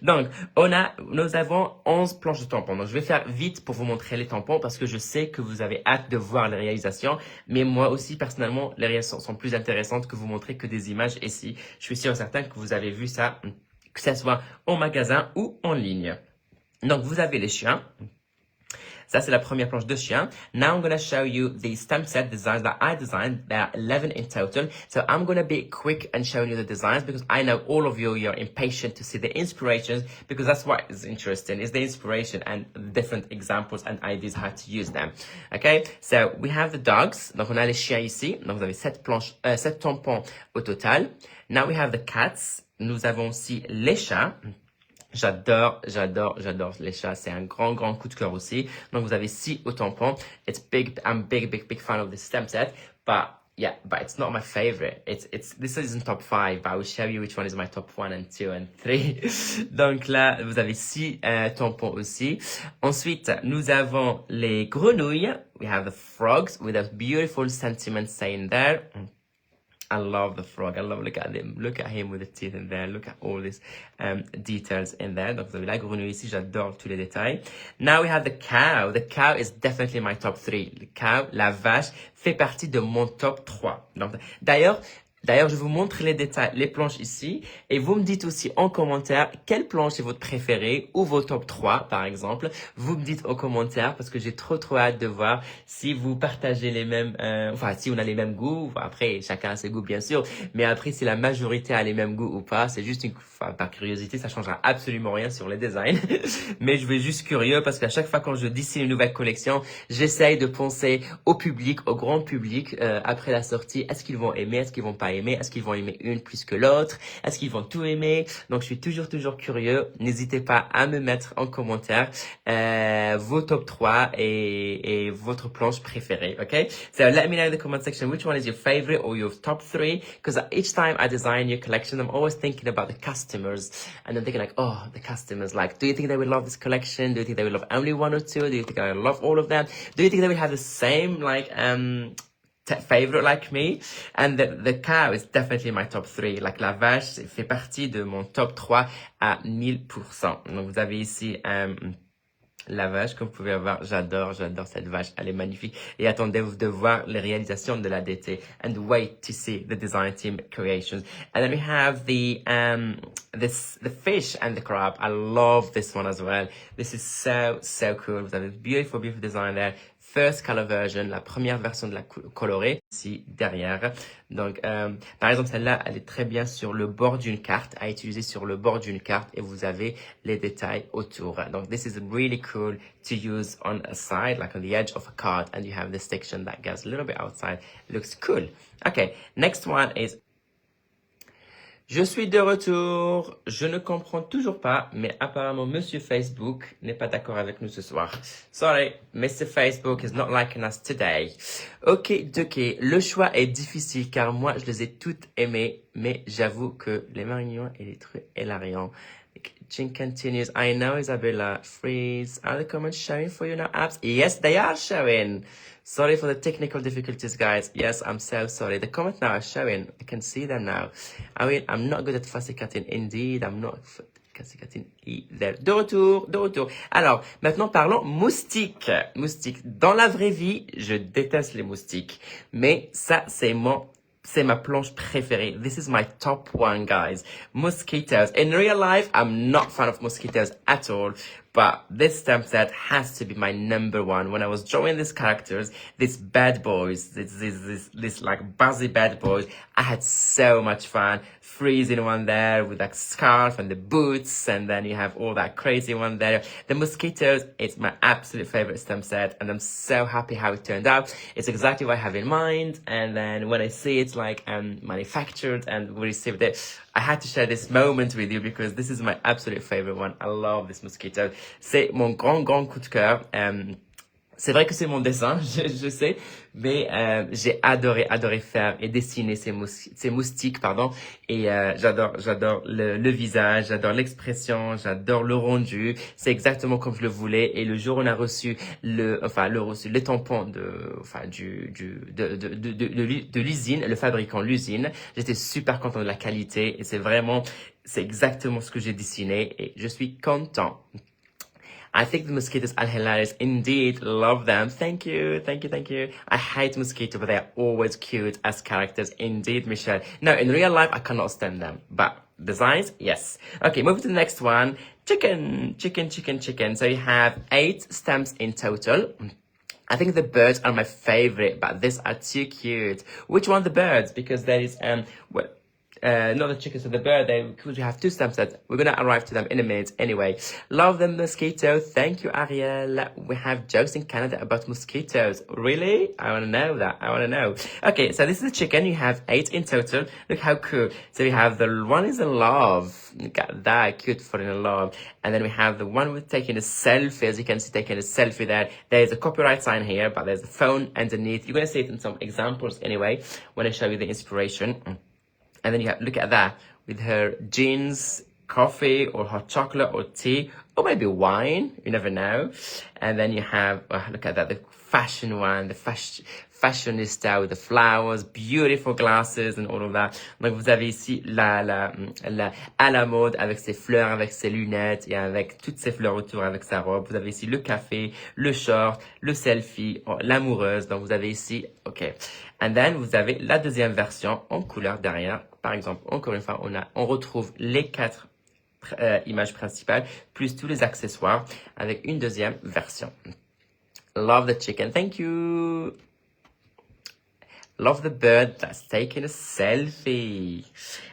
Donc, nous avons 11 planches de tampons. Donc, je vais faire vite pour vous montrer les tampons parce que je sais que vous avez hâte de voir les réalisations. Mais moi aussi, personnellement, les réalisations sont plus intéressantes que vous montrer que des images ici. Je suis sûr et certain que vous avez vu ça, que ce soit au magasin ou en ligne. Donc, vous avez les chiens. Ça, c'est la première planche de chien. Now, I'm going to show you the stamp set designs that I designed. There are 11 in total. So, I'm going to be quick and showing you the designs because I know all of you, you're impatient to see the inspirations because that's what is interesting, is the inspiration and different examples and ideas how to use them. Okay? So, we have the dogs. Donc, on a les chiens ici. Donc, vous avez 7 tampons au total. Now, we have the cats. Nous avons aussi les chats. J'adore les chats. C'est un grand coup de cœur aussi. Donc, vous avez 6 au tampon. It's big. I'm big fan of this stamp set. But it's not my favorite. This isn't top 5, but I will show you which one is my top 1 and 2 and 3. Donc là, vous avez 6 tampons aussi. Ensuite, nous avons les grenouilles. We have the frogs with a beautiful sentiment saying there. I love the frog. Look at him. Look at him with the teeth in there. Look at all these details in there. Donc, vous avez la grenouille ici. J'adore tous les détails. Now we have the cow. The cow is definitely my top 3. Le cow, la vache, fait partie de mon top 3. Donc, d'ailleurs, je vous montre les détails, les planches ici. Et vous me dites aussi en commentaire quelle planche est votre préférée ou vos top 3, par exemple. Vous me dites en commentaire parce que j'ai trop hâte de voir si vous partagez les mêmes, si on a les mêmes goûts. Après, chacun a ses goûts, bien sûr. Mais après, si la majorité a les mêmes goûts ou pas, c'est juste par curiosité, ça changera absolument rien sur les designs. Mais je vais juste curieux parce qu'à chaque fois quand je dessine une nouvelle collection, j'essaye de penser au public, au grand public, après la sortie. Est-ce qu'ils vont aimer? Est-ce qu'ils vont pas aimer? Est-ce qu'ils vont aimer une plus que l'autre? Est-ce qu'ils vont tout aimer? Donc, je suis toujours curieux. N'hésitez pas à me mettre en commentaire vos top 3 et votre planche préférée, okay? So, let me know in the comment section which one is your favorite or your top 3 because each time I design your collection, I'm always thinking about the customers and I'm thinking like, oh, the customers, like, do you think they will love this collection? Do you think they will love only 1 or 2? Do you think I will love all of them? Do you think they will have the same, like, favorite like me? And the cow is definitely my top 3. Like la vache fait partie de mon top 3 à 1000%. Donc vous avez ici la vache, comme vous pouvez voir, j'adore cette vache, elle est magnifique. Et attendez-vous de voir les réalisations de la DT. And wait to see the design team creations. And then we have the fish and the crab. I love this one as well. This is so cool. Vous avez beautiful design there. First color version, la première version de la colorée, ici derrière. Donc, par exemple, celle-là, elle est très bien sur le bord d'une carte, à utiliser sur le bord d'une carte et vous avez les détails autour. Donc, this is really cool to use on a side, like on the edge of a card, and you have this section that goes a little bit outside. It looks cool. Okay, next one is... Je suis de retour. Je ne comprends toujours pas, mais apparemment, Monsieur Facebook n'est pas d'accord avec nous ce soir. Sorry, Mr. Facebook is not liking us today. Ok. Le choix est difficile car moi, je les ai toutes aimées, mais j'avoue que les marignons et les trucs hilariants, Chin continues. I know, Isabella. Freeze. Are the comments showing for you now, Abs? Yes, they are showing. Sorry for the technical difficulties, guys. Yes, I'm so sorry. The comments now are showing. I can see them now. I'm not good at fussy cutting. Indeed, I'm not fussy cutting either. De retour. Alors, maintenant parlons moustiques. Moustiques. Dans la vraie vie, je déteste les moustiques. Mais ça, c'est ma planche préférée. This is my top one, guys. Mosquitoes. In real life, I'm not fan of mosquitoes at all. But this stamp set has to be my number one. When I was drawing these characters, these bad boys, this like buzzy bad boys, I had so much fun. Freezing one there with that scarf and the boots, and then you have all that crazy one there. The mosquitoes, it's my absolute favorite stamp set, and I'm so happy how it turned out. It's exactly what I have in mind, and then when I see it like manufactured and we received it, I had to share this moment with you because this is my absolute favorite one. I love this mosquito. C'est mon grand coup de cœur. C'est vrai que c'est mon dessin, je sais, mais j'ai adoré faire et dessiner ces moustiques, pardon. Et j'adore le visage, j'adore l'expression, j'adore le rendu. C'est exactement comme je le voulais. Et le jour où on a reçu les tampons de l'usine, le fabricant l'usine, j'étais super content de la qualité et c'est exactement ce que j'ai dessiné et je suis content. I think the mosquitoes are hilarious. Indeed, love them. Thank you. I hate mosquitoes, but they are always cute as characters. Indeed, Michelle. No, in real life, I cannot stand them. But designs, yes. Okay, moving to the next one. Chicken. So you have 8 stamps in total. I think the birds are my favorite, but these are too cute. Which one the birds? Because there is, not the chickens or the bird, because we have 2 stamp sets. We're gonna arrive to them in a minute anyway. Love the mosquito. Thank you, Ariel. We have jokes in Canada about mosquitoes. Really? I wanna know that. Okay, so this is the chicken. You have 8 in total. Look how cool. So we have the one is in love. Look at that, cute for in love. And then we have the one with taking a selfie. As you can see, taking a selfie there. There's a copyright sign here, but there's a phone underneath. You're gonna see it in some examples anyway, when I show you the inspiration. And then you have, look at that, with her jeans, coffee, or hot chocolate, or tea, or maybe wine, you never know. And then you have, look at that, the fashion one, the fashionista with the flowers, beautiful glasses, and all of that. Donc, vous avez ici à la mode, avec ses fleurs, avec ses lunettes, et avec toutes ses fleurs autour, avec sa robe. Vous avez ici le café, le short, le selfie, l'amoureuse. Donc, vous avez ici, ok. And then, vous avez la deuxième version en couleur derrière. Par exemple, encore une fois, on retrouve les 4 images principales, plus tous les accessoires, avec une deuxième version. Love the chicken. Thank you. Love the bird that's taking a selfie.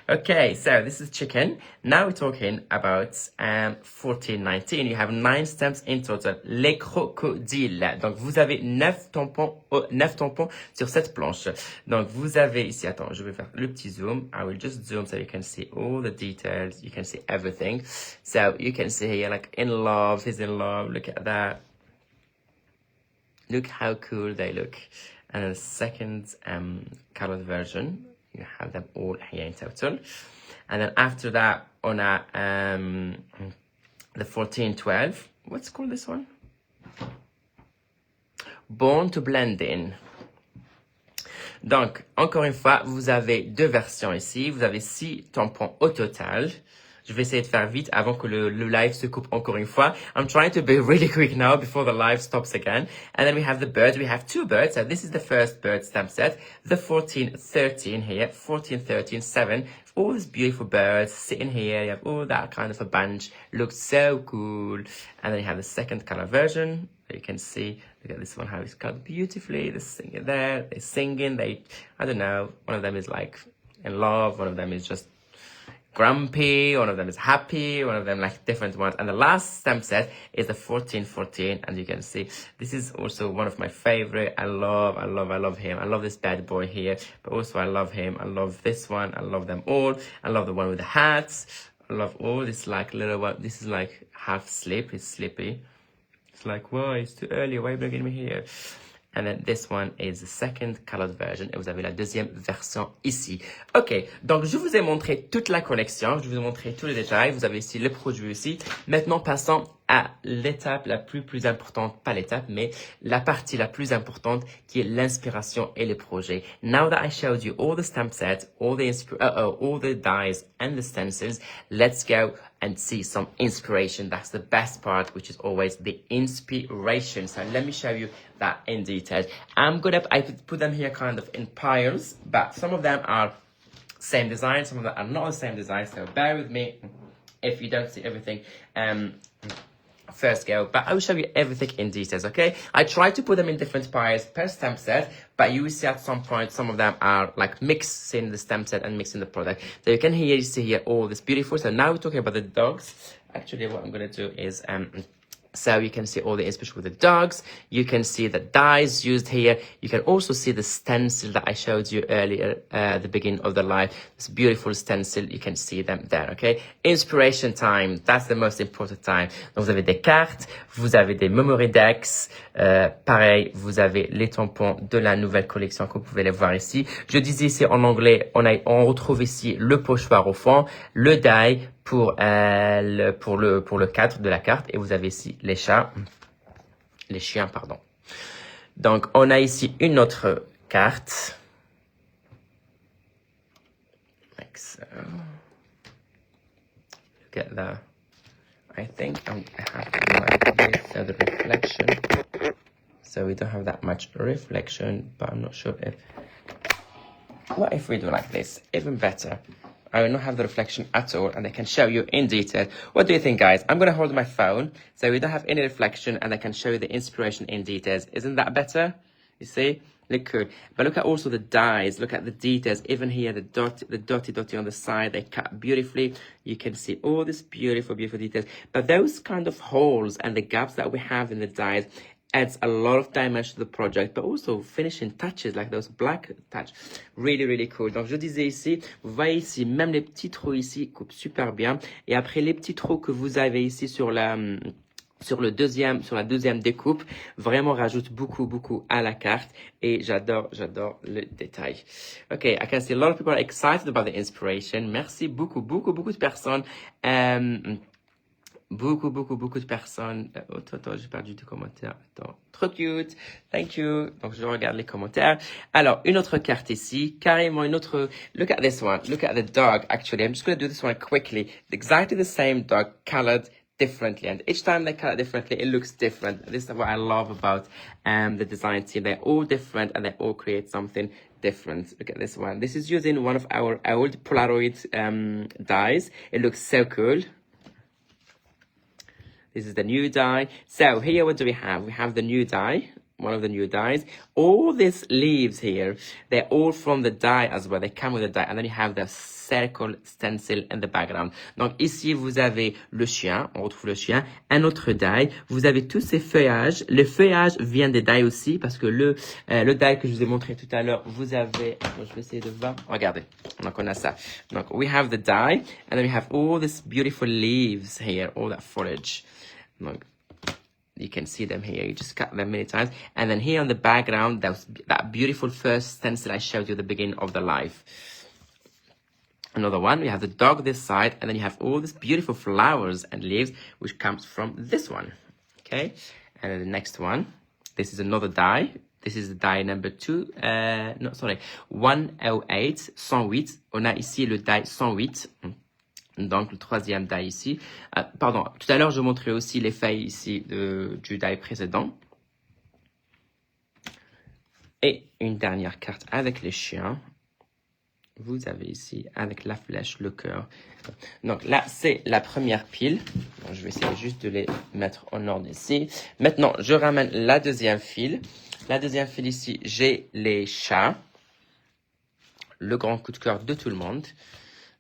Okay, so this is chicken. Now we're talking about 1419. You have 9 stamps in total. Les crocodiles. Donc, vous avez 9 tampons sur cette planche. Donc, vous avez ici, attends, je vais faire le petit zoom. I will just zoom so you can see all the details. You can see everything. So, you can see here, like, in love, he's in love. Look at that. Look how cool they look. And the second colored version, you have them all here in total. And then after that, on the 1412, what's called this one? Born to Blend In. Donc, encore une fois, vous avez 2 versions ici. Vous avez 6 tampons au total. Je vais essayer de faire vite avant que le live se coupe encore une fois. I'm trying to be really quick now before the live stops again. And then we have the birds. We have 2 birds. So this is the first bird stamp set. The 1413 here. 1413, 7. All these beautiful birds sitting here. You have all that kind of a bunch. Looks so cool. And then you have the second color version. You can see, look at this one, how it's cut beautifully. They're singing there. They're singing. I don't know. One of them is like in love. One of them is just grumpy, one of them is happy, one of them like different ones. And the last stamp set is the 1414, and you can see this is also one of my favorite. I love him. I love this bad boy here, but also I love him. I love this one. I love them all. I love the one with the hats. I love all this like little one. This is like half sleep. It's sleepy. It's like, whoa, it's too early. Why are you bringing me here? And then this one is the second colored version. Et vous avez la deuxième version ici. OK, donc je vous ai montré toute la collection. Je vous ai montré tous les détails. Vous avez ici le produit aussi. Maintenant, passons à l'étape la plus importante. Pas l'étape, mais la partie la plus importante qui est l'inspiration et le projet. Now that I showed you all the stamp sets, all the dies and the stencils, let's go and see some inspiration. That's the best part, which is always the inspiration. So let me show you that in detail. I put them here kind of in piles, but some of them are same design, some of them are not the same design, so bear with me if you don't see everything first go, but I will show you everything in details, okay? I try to put them in different piles per stamp set, but you will see at some point some of them are like mixed in the stamp set and mixed in the product. So you can see here all this beautiful. So now we're talking about the dogs. Actually, what I'm going to do is so you can see all the inspiration with the dogs. You can see the dies used here. You can also see the stencil that I showed you earlier at the beginning of the live. This beautiful stencil, you can see them there, okay? Inspiration time, that's the most important time. Donc vous avez des cartes, vous avez des memory decks. Pareil, vous avez les tampons de la nouvelle collection que vous pouvez les voir ici. Je disais ici en anglais, on retrouve ici le pochoir au fond, le die pour le cadre de la carte, et vous avez ici les chiens, pardon. Donc, on a ici une autre carte. Like so. Look at that. I think I have to do like this, so the reflection. So we don't have that much reflection, but I'm not sure if... What if we do like this? Even better. I will not have the reflection at all, and I can show you in detail. What do you think, guys? I'm going to hold my phone, so we don't have any reflection, and I can show you the inspiration in details. Isn't that better? You see? Look good. But look at also the dies. Look at the details. Even here, the dotty on the side, they cut beautifully. You can see all this beautiful details. But those kind of holes and the gaps that we have in the dies adds a lot of dimension to the project, but also finishing touches like those black touch. Really cool. Donc, je disais ici, vous voyez ici, même les petits trous ici coupent super bien. Et après, les petits trous que vous avez ici sur la deuxième découpe, vraiment rajoute beaucoup à la carte, et j'adore le détail. Okay, I can see a lot of people are excited about the inspiration. Merci beaucoup de personnes. Beaucoup de personnes. Attends, j'ai perdu des commentaires. Attends, trop cute. Thank you. Donc, je regarde les commentaires. Alors, une autre carte ici. Carrément une autre. Look at this one. Look at the dog. Actually, I'm just going to do this one quickly. Exactly the same dog, colored differently. And each time they color differently, it looks different. This is what I love about the design team. They're all different and they all create something different. Look at this one. This is using one of our old Polaroid dies. It looks so cool. This is the new die. So here, what do we have? We have the new die, one of the new dies. All these leaves here, they're all from the die as well. They come with the die. And then you have the circle stencil in the background. Donc ici, vous avez le chien. On retrouve le chien. Un autre die. Vous avez tous ces feuillages. Le feuillage vient des die aussi, parce que le die que je vous ai montré tout à l'heure, vous avez... Je vais essayer de voir. Regardez. Donc on a ça. Donc we have the die. And then we have all these beautiful leaves here. All that foliage. Look, you can see them here. You just cut them many times. And then here on the background, that beautiful first stencil I showed you at the beginning of the live. Another one, we have the dog this side, and then you have all these beautiful flowers and leaves, which comes from this one. Okay? And then the next one, this is another die. This is the die number 108, 108. On a ici le die 108. Donc, le troisième die ici. Pardon, tout à l'heure, je montrais aussi les feuilles ici du die précédent. Et une dernière carte avec les chiens. Vous avez ici, avec la flèche, le cœur. Donc là, c'est la première pile. Donc, je vais essayer juste de les mettre en ordre ici. Maintenant, je ramène la deuxième file. La deuxième file ici, j'ai les chats. Le grand coup de cœur de tout le monde.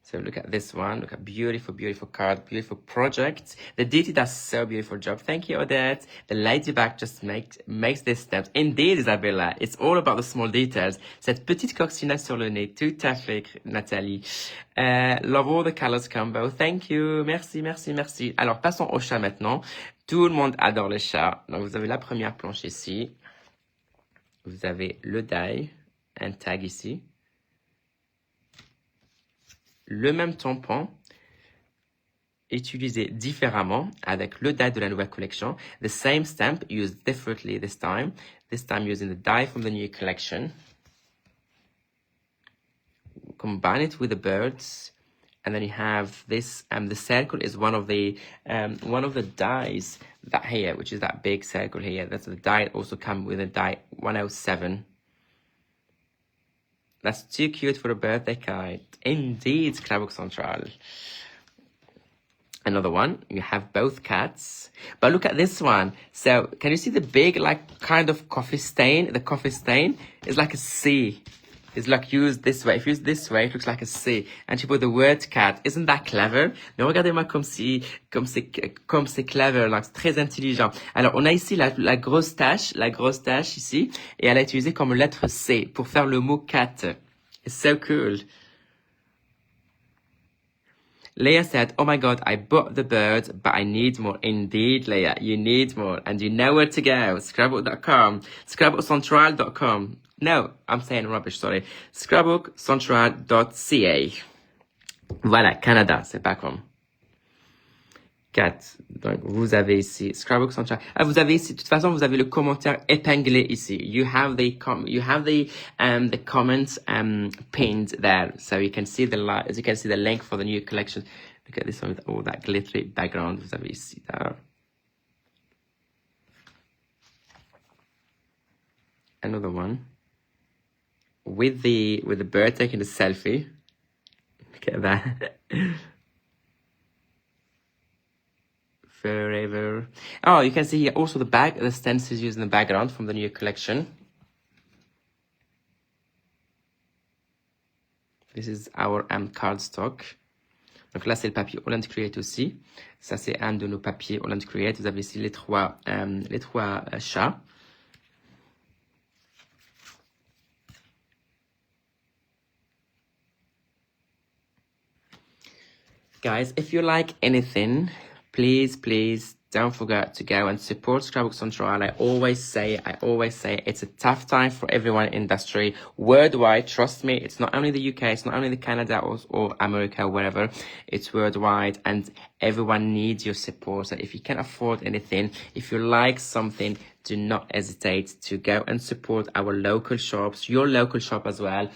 So look at this one. Look at beautiful card, beautiful project. The DT does so beautiful job. Thank you, Odette. The ladybug just makes this steps. Indeed, Isabella, it's all about the small details. Cette petite coccinelle sur le nez. Tout à fait, Nathalie. Love all the colors combo. Thank you. Merci. Alors, passons au chat maintenant. Tout le monde adore les chats. Donc, vous avez la première planche ici. vous avez le die, un tag ici. Le même tampon, utilisé différemment avec le die de la nouvelle collection. The same stamp used differently this time using the die from the new collection. Combine it with the birds, and then you have this. The circle is one of the dies that here, which is that big circle here. That's the die. Also come with a die 107. That's too cute for a birthday card. Indeed, Scrapbook Central. Another one, you have both cats. But look at this one. So, can you see the big, like, kind of coffee stain? The coffee stain is like a C. It's like used this way. If used this way, it looks like a C. And you put the word cat. Isn't that clever? Mais regardez-moi comme c'est clever, like, c'est très intelligent. Alors, on a ici la grosse tache ici, et elle a utilisé comme lettre C pour faire le mot cat. It's so cool. Leah said, oh my God, I bought the bird, but I need more. Indeed, Leah, you need more. And you know where to go. Scrapbook.com. Scrapbookcentral.com. No, I'm saying rubbish, sorry. Scrapbookcentral.ca. Voilà, Canada, c'est pas comme. 4. Donc, vous avez ici Scrapbook Central. Ah, vous avez ici, de toute façon, vous avez le commentaire épinglé ici. You have the comments pinned there, so you can see as you can see the link for the new collection. Look at this one with all that glittery background. Vous avez ici there. Another one with the bird taking a selfie. Look at that. Forever. Oh, you can see here also the stencils used in the background from the new collection. This is our cardstock. Donc là, c'est le papier AALL Create aussi. Ça, c'est un de nos papiers AALL Create. Vous avez ici les trois chats. Guys, if you like anything, please don't forget to go and support Scrapbook Central. I always say it's a tough time for everyone in industry worldwide. Trust me, it's not only the UK, it's not only the Canada or America, wherever. It's worldwide, and everyone needs your support. So if you can afford anything, if you like something, do not hesitate to go and support our local shops, your local shop as well.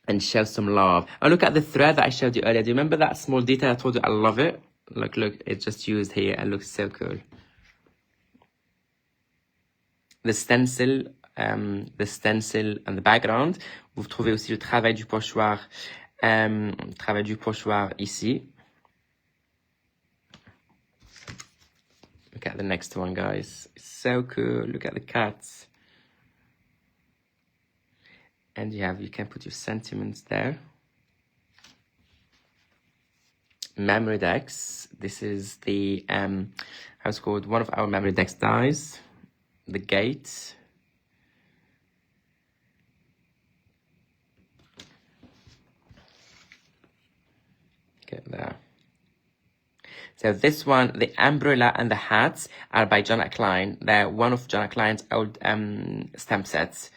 And show some love. Oh, look at the thread that I showed you earlier. Do you remember that small detail? I told you I love it. Look, it's just used here and looks so cool. The stencil and the background. Vous trouvez aussi le travail du pochoir ici. Look at the next one, guys. It's so cool. Look at the cats. And you can put your sentiments there. Memory decks. This is the how it's called, one of our memory decks dies. The gate. Get there. So this one, the umbrella and the hats are by John Klein. They're one of John Klein's old stamp sets.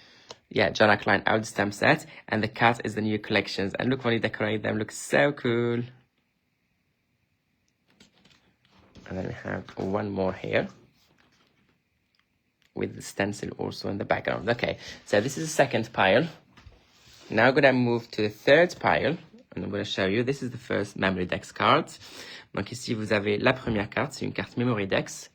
Yeah, John Klein old stamp set, and the cat is the new collections. And look when you decorate them, looks so cool. And then we have one more here with the stencil also in the background. Okay, so this is the second pile. Now I'm gonna move to the third pile, and I'm gonna show you. This is the first Memory Dex card. Donc ici vous avez la première carte, c'est une carte Memory Dex.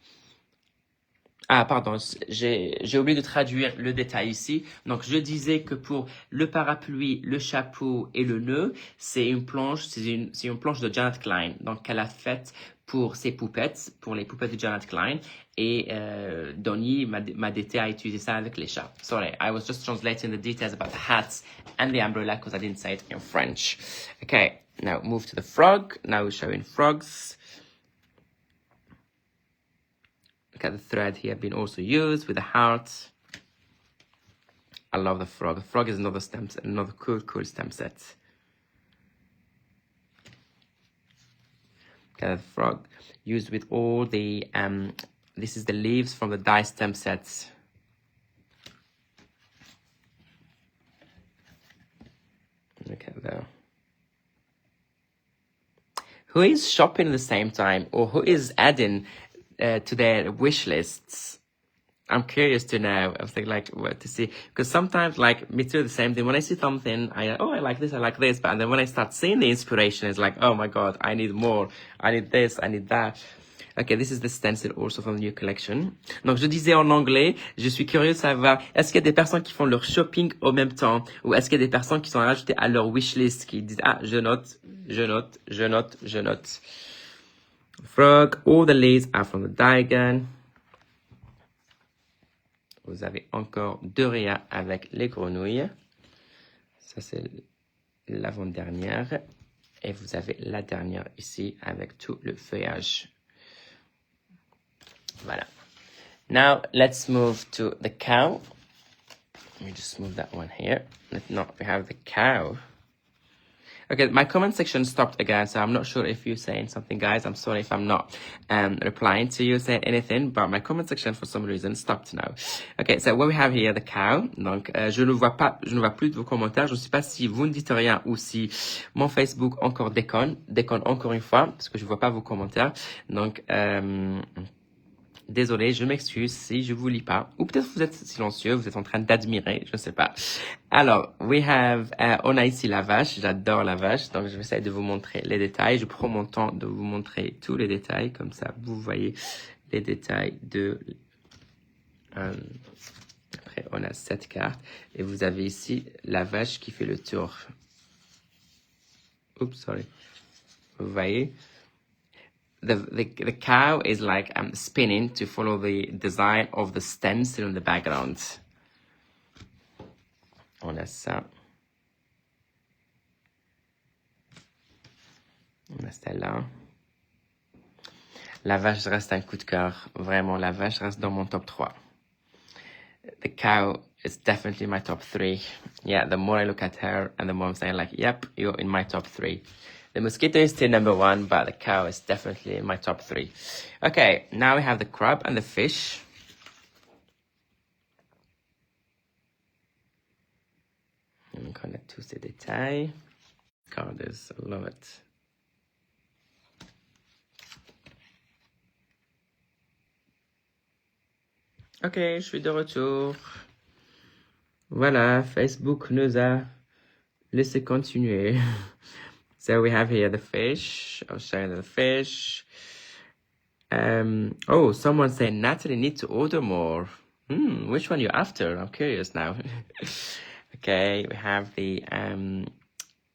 Ah, pardon, j'ai oublié de traduire le détail ici. Donc, je disais que pour le parapluie, le chapeau et le nœud, c'est une planche de Janet Klein. Donc, qu'elle a faite pour ses poupettes, pour les poupettes de Janet Klein. Et Donnie m'a dété à utiliser ça avec les chats. Sorry, I was just translating the details about the hats and the umbrella because I didn't say it in French. Okay, now move to the frog. Now we're showing frogs. Look at the thread here being also used with the heart. I love the frog. The frog is another cool stamp set. Look at the frog used with all the this is the leaves from the die stamp sets. Who is shopping at the same time, or who is adding to their wish lists? I'm curious to know. I was thinking, like, what to see, because sometimes, like, me too, the same thing. When I see something, I like this, but then when I start seeing the inspiration, it's like, oh my god, I need more, I need this, I need that. Okay, this is the stencil also from the new collection. Donc, je disais en anglais, je suis curieux de savoir, est-ce qu'il y a des personnes qui font leur shopping au même temps, ou est-ce qu'il y a des personnes qui sont rajoutées à leur wishlist, qui disent, ah, je note. Frog, all the leaves are from the diagram. Vous avez encore Doria avec les grenouilles. Ça, c'est l'avant-dernière. Et vous avez la dernière ici avec tout le feuillage. Voilà. Now, let's move to the cow. Let me just move that one here. No, we have the cow. Okay, my comment section stopped again, so I'm not sure if you're saying something, guys. I'm sorry if I'm not replying to you, saying anything, but my comment section, for some reason, stopped now. Okay, so what we have here, the cow. Donc, je ne vois plus de vos commentaires. Je ne sais pas si vous ne dites rien ou si mon Facebook encore déconne encore une fois, parce que je ne vois pas vos commentaires. Donc, désolé, je m'excuse si je vous lis pas. Ou peut-être vous êtes silencieux, vous êtes en train d'admirer, je ne sais pas. Alors, on a ici la vache. J'adore la vache. Donc, je vais essayer de vous montrer les détails. Je prends mon temps de vous montrer tous les détails. Comme ça, vous voyez les détails de... Après, on a 7 cartes. Et vous avez ici la vache qui fait le tour. Oups, sorry. Vous voyez? The cow is like spinning to follow the design of the stencil in the background. On a ça. On a celle-là. La vache reste un coup de cœur. Vraiment, la vache reste dans mon top 3. The cow is definitely my top 3. Yeah, the more I look at her and the more I'm saying like, yep, you're in my top 3. The mosquito is still number 1, but the cow is definitely in my top 3. Okay, now we have the crab and the fish. On connaît tous ces détails. Carders, I love it. Ok, je suis de retour. Voilà, Facebook nous a laissé continuer. So we have here the fish. I'll show you the fish. Oh, someone said Natalie need to order more. Which one you after? I'm curious now. Okay, we have the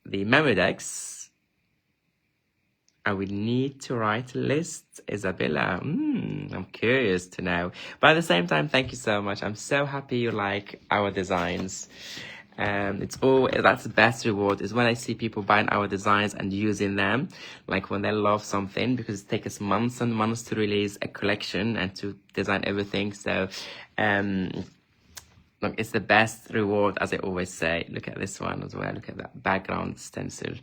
Memodex. I will need to write a list, Isabella. I'm curious to know. But at the same time, thank you so much. I'm so happy you like our designs. That's the best reward is when I see people buying our designs and using them, like when they love something, because it takes us months and months to release a collection and to design everything. So, look, it's the best reward, as I always say. Look at this one as well. Look at that background stencil.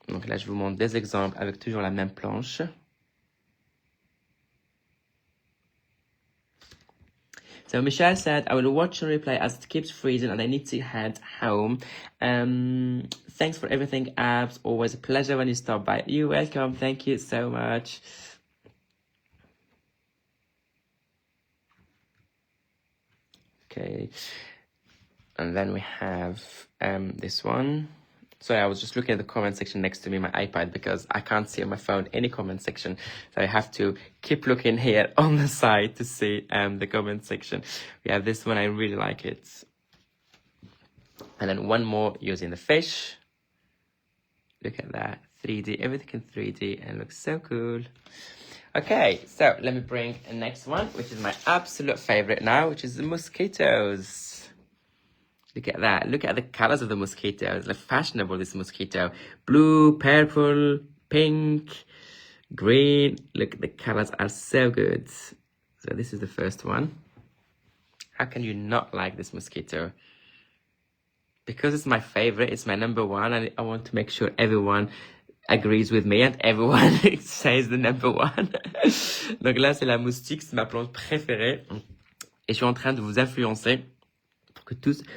Donc là, je vous montre des exemples avec toujours la même planche. So Michelle said, I will watch and replay as it keeps freezing and I need to head home. Thanks for everything, Abs. Always a pleasure when you stop by. You're welcome. Thank you so much. Okay. And then we have this one. Sorry, I was just looking at the comment section next to me, my iPad, because I can't see on my phone any comment section. So I have to keep looking here on the side to see the comment section. We have this one, I really like it. And then one more using the fish. Look at that, 3D, everything in 3D, and looks so cool. Okay, so let me bring the next one, which is my absolute favorite now, which is the mosquitoes. Look at that. Look at the colors of the mosquito. It's like fashionable, this mosquito. Blue, purple, pink, green. Look, the colors are so good. So this is the first one. How can you not like this mosquito? Because it's my favorite, it's my number 1, and I want to make sure everyone agrees with me and everyone says the number 1. Donc là, c'est la moustique, c'est ma plante préférée. Et je suis en train de vous influencer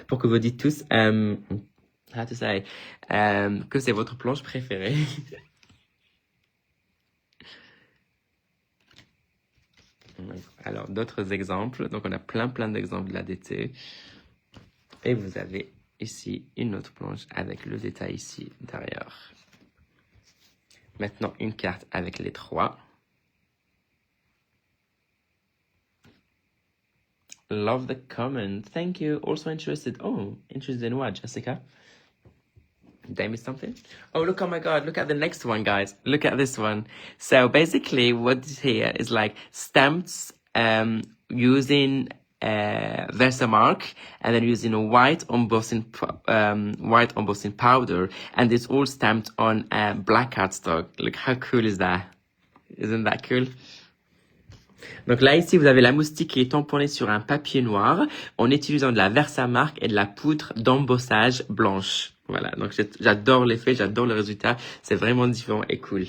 pour que vous dites tous how to say, que c'est votre planche préférée. Alors, d'autres exemples. Donc, on a plein d'exemples de l'ADT. Et vous avez ici une autre planche avec le détail ici derrière. Maintenant, une carte avec les 3. Love the comment. Thank you. Also interested. Oh, interested in what, Jessica? Did I miss something? Oh, look, oh my God, look at the next one, guys. Look at this one. So basically what is here is like stamps using Versamark and then using a white embossing powder, and it's all stamped on black cardstock. Look, how cool is that? Isn't that cool? Donc là, ici, vous avez la moustique qui est tamponnée sur un papier noir en utilisant de la Versamark et de la poudre d'embossage blanche. Voilà, donc j'adore l'effet, j'adore le résultat. C'est vraiment différent et cool.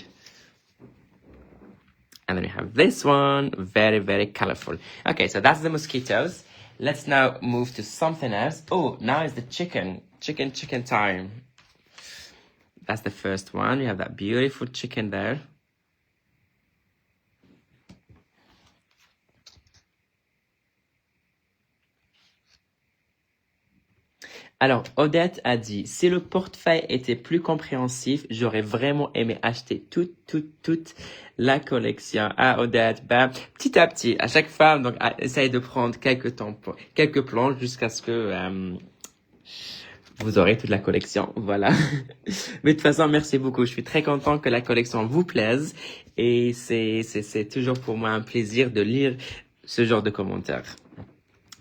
And then we have this one, very colorful. Okay, so that's the mosquitoes. Let's now move to something else. Oh, now is the chicken. Chicken time. That's the first one. You have that beautiful chicken there. Alors, Odette a dit, si le portefeuille était plus compréhensif, j'aurais vraiment aimé acheter toute la collection. Ah, Odette, ben, petit à petit, à chaque femme, donc, essaye de prendre quelques planches jusqu'à ce que vous aurez toute la collection. Voilà. Mais de toute façon, merci beaucoup. Je suis très content que la collection vous plaise. Et c'est toujours pour moi un plaisir de lire ce genre de commentaires.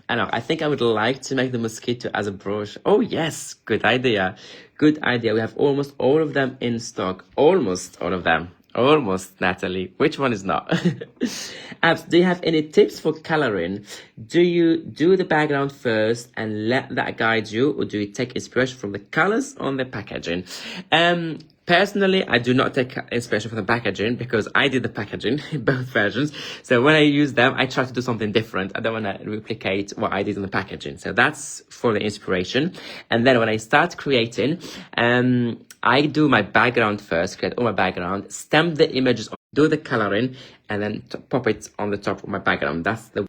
Alors, I think I would like to make the mosquito as a brooch. Oh, yes. Good idea. Good idea. We have almost all of them in stock. Almost all of them. Almost, Natalie. Which one is not? Abs, do you have any tips for coloring? Do you do the background first and let that guide you, or do you take inspiration from the colors on the packaging? Personally, I do not take inspiration from the packaging because I did the packaging in both versions. So when I use them, I try to do something different. I don't want to replicate what I did in the packaging. So that's for the inspiration. And then when I start creating, I do my background first, create all my background, stamp the images, do the coloring, and then pop it on the top of my background. That's the...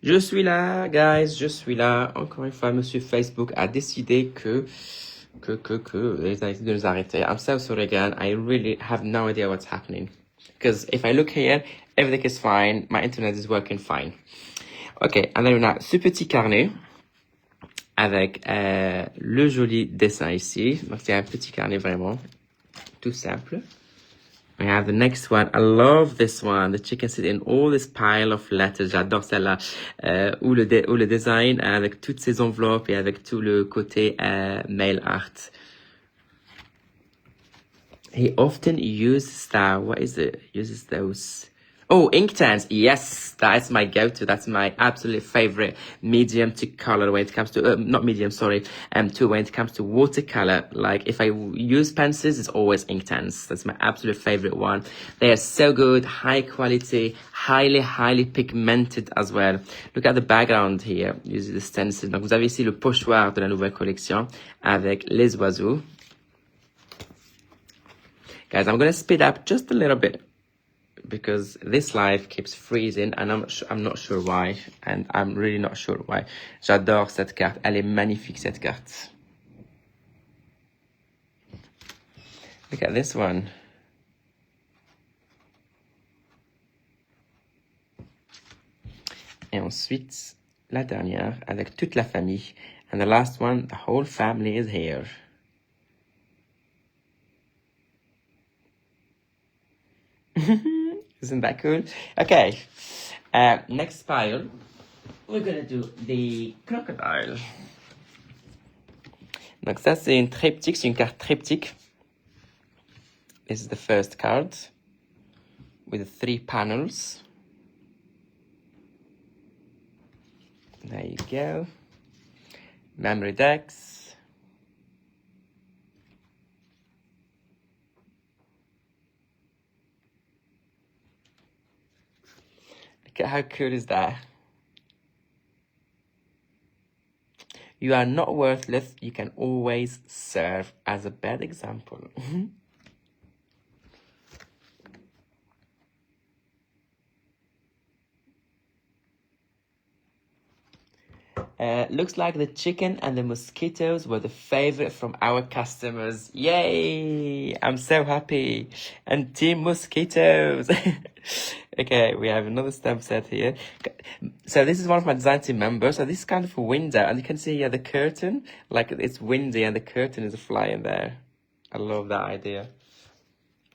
Je suis là, guys, je suis là. Encore une fois, monsieur Facebook a décidé que ils ont essayé de nous arrêter. I'm so sorry again. I really have no idea what's happening. Because if I look here, everything is fine. My internet is working fine. Ok, and then on a ce petit carnet avec le joli dessin ici. Donc c'est un petit carnet vraiment tout simple. We have the next one. I love this one. The chicken sits in all this pile of letters. J'adore celle-là. Où le design avec toutes ces enveloppes et avec tout le côté mail art. He often uses that. What is it? Uses those. Oh, Inktense. Yes, that's my go-to. That's my absolute favorite medium to color when it comes to, not medium, sorry, to when it comes to watercolor. Like if I use pencils, it's always Inktense. That's my absolute favorite one. They are so good, high quality, highly pigmented as well. Look at the background here. Use the stencil. Donc vous avez ici le pochoir de la nouvelle collection avec les oiseaux. Guys, I'm going to speed up just a little bit, because this live keeps freezing and I'm not sure why, and I'm really not sure why. J'adore cette carte, elle est magnifique cette carte. Look at this one. Et ensuite, la dernière avec toute la famille. And the last one, the whole family is here. Isn't that cool? Okay, next pile, we're gonna do the crocodile. Donc ça, c'est une triptyque, c'est une carte triptyque. This is the first card with the 3 panels. There you go. Memory decks. How cool is that? You are not worthless. You can always serve as a bad example. Looks like the chicken and the mosquitoes were the favorite from our customers. Yay! I'm so happy. And team mosquitoes. Okay, we have another stamp set here. So this is one of my design team members. So this is kind of a window, and you can see here the curtain, like it's windy and the curtain is flying there. I love that idea.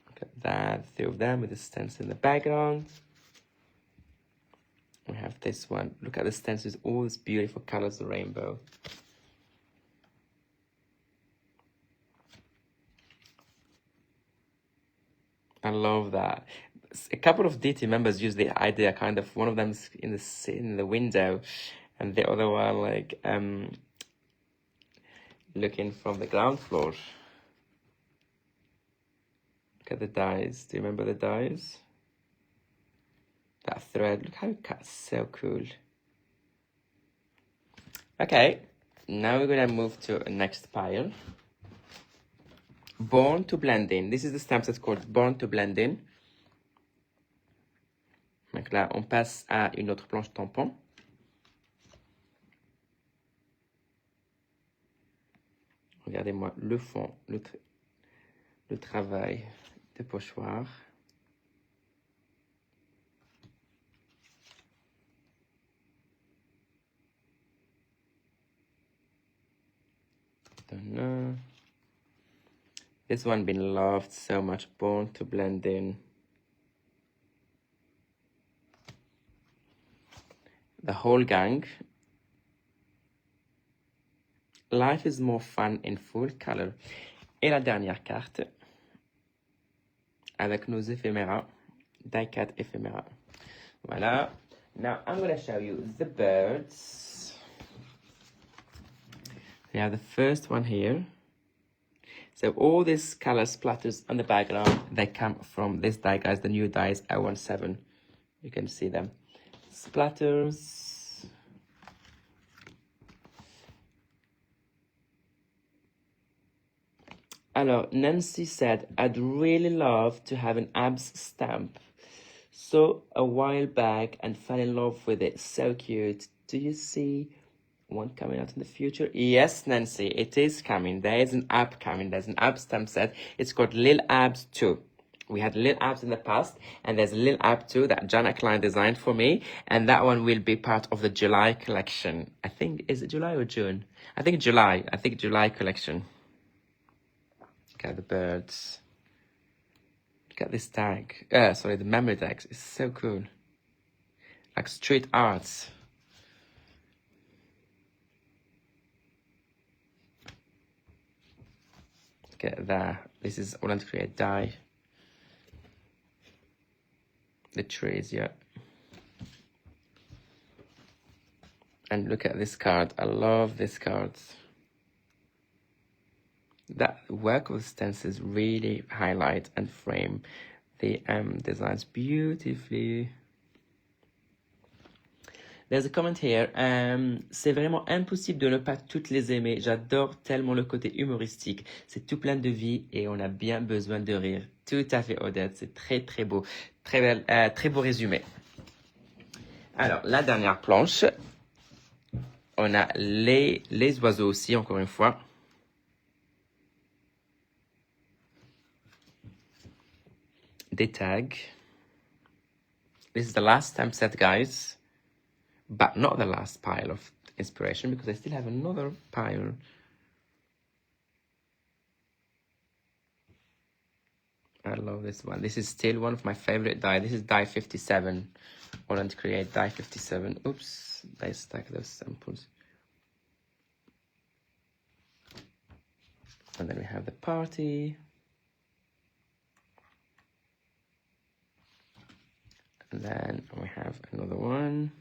Look at that, three of them with the stencil in the background. We have this one. Look at the stencils, all these beautiful colors of the rainbow. I love that. A couple of DT members use the idea, kind of, one of them is in the window, and the other one like looking from the ground floor. Look at the dies. Do you remember the dies? That thread, look how it cuts, so cool. Okay, now we're gonna move to the next pile. Born to blend in. This is the stamp set called Born to blend in. Donc là, on passe à une autre planche tampon. Regardez-moi le fond, le travail de pochoir. This one been loved so much. Born to blend in. The whole gang. Life is more fun in full color. Et la dernière carte avec nos éphéméras, die cut éphéméras. Voilà. Now I'm going to show you the birds. We have the first one here. So all these color splatters on the background, they come from this die, guys, the new dies 017. You can see them. Splatters. Alors, Nancy said, I'd really love to have an abs stamp. Saw a while back and fell in love with it. So cute. Do you see one coming out in the future? Yes, Nancy, it is coming. There is an ab coming. There's an ab stamp set. It's called Lil Abs 2. We had Lil Abs in the past, and there's Lil Ab 2 that Jana Klein designed for me, and that one will be part of the July collection. I think, is it July or June? I think July. I think July collection. Look at the birds. Look at this tag. Sorry, the memory tags. It's so cool. Like street arts. Look at that. This is AALL Create die. The trees, yeah. And look at this card. I love this card. That work with stencils really highlight and frame the designs beautifully. There's a comment here. C'est vraiment impossible de ne pas toutes les aimer. J'adore tellement le côté humoristique. C'est tout plein de vie et on a bien besoin de rire. Tout à fait, Odette. C'est très, très beau. Très belle, très beau résumé. Alors, la dernière planche. On a les oiseaux aussi, encore une fois. Des tags. This is the last stamp set, guys. But not the last pile of inspiration, because I still have another pile. I love this one. This is still one of my favorite die. This is die 57. AALL Create die 57. Oops, I stuck those samples. And then we have the party. And then we have another one.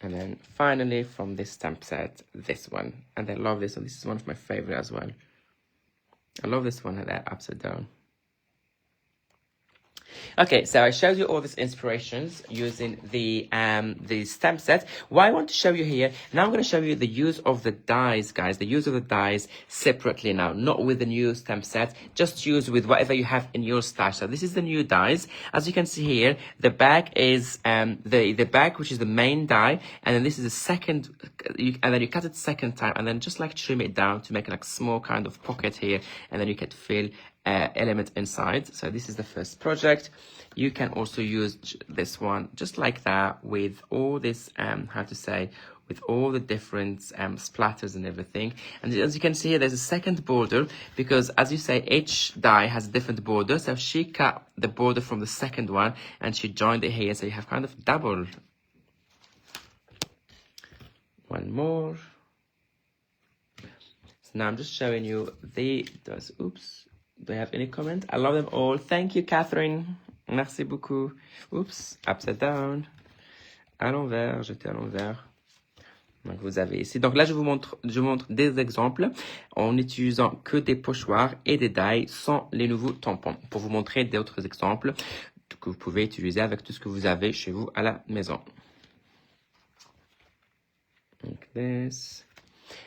And then finally from this stamp set, this one. And I love this one. This is one of my favorite as well. I love this one, that upside down. Okay, so I showed you all these inspirations using the stamp set. What I want to show you here, now I'm going to show you the use of the dies, guys. The use of the dies separately now, not with the new stamp set, just use with whatever you have in your stash. So this is the new dies. As you can see here, the back is the back, which is the main die, and then this is the second, and then you cut it second time, and then just like trim it down to make like small kind of pocket here, and then you can fill element inside. So this is the first project. You can also use this one just like that with all this with all the different splatters and everything. And as you can see here, there's a second border because, as you say, each die has a different border. So she cut the border from the second one and she joined it here, so you have kind of double. One more. So now I'm just showing you the dies. Oops. Do you have any comment? I love them all. Thank you, Catherine. Merci beaucoup. Oups, upside down. À l'envers, j'étais à l'envers. Donc, vous avez ici. Donc là, je vous montre des exemples en utilisant que des pochoirs et des dies sans les nouveaux tampons pour vous montrer d'autres exemples que vous pouvez utiliser avec tout ce que vous avez chez vous à la maison. Like this.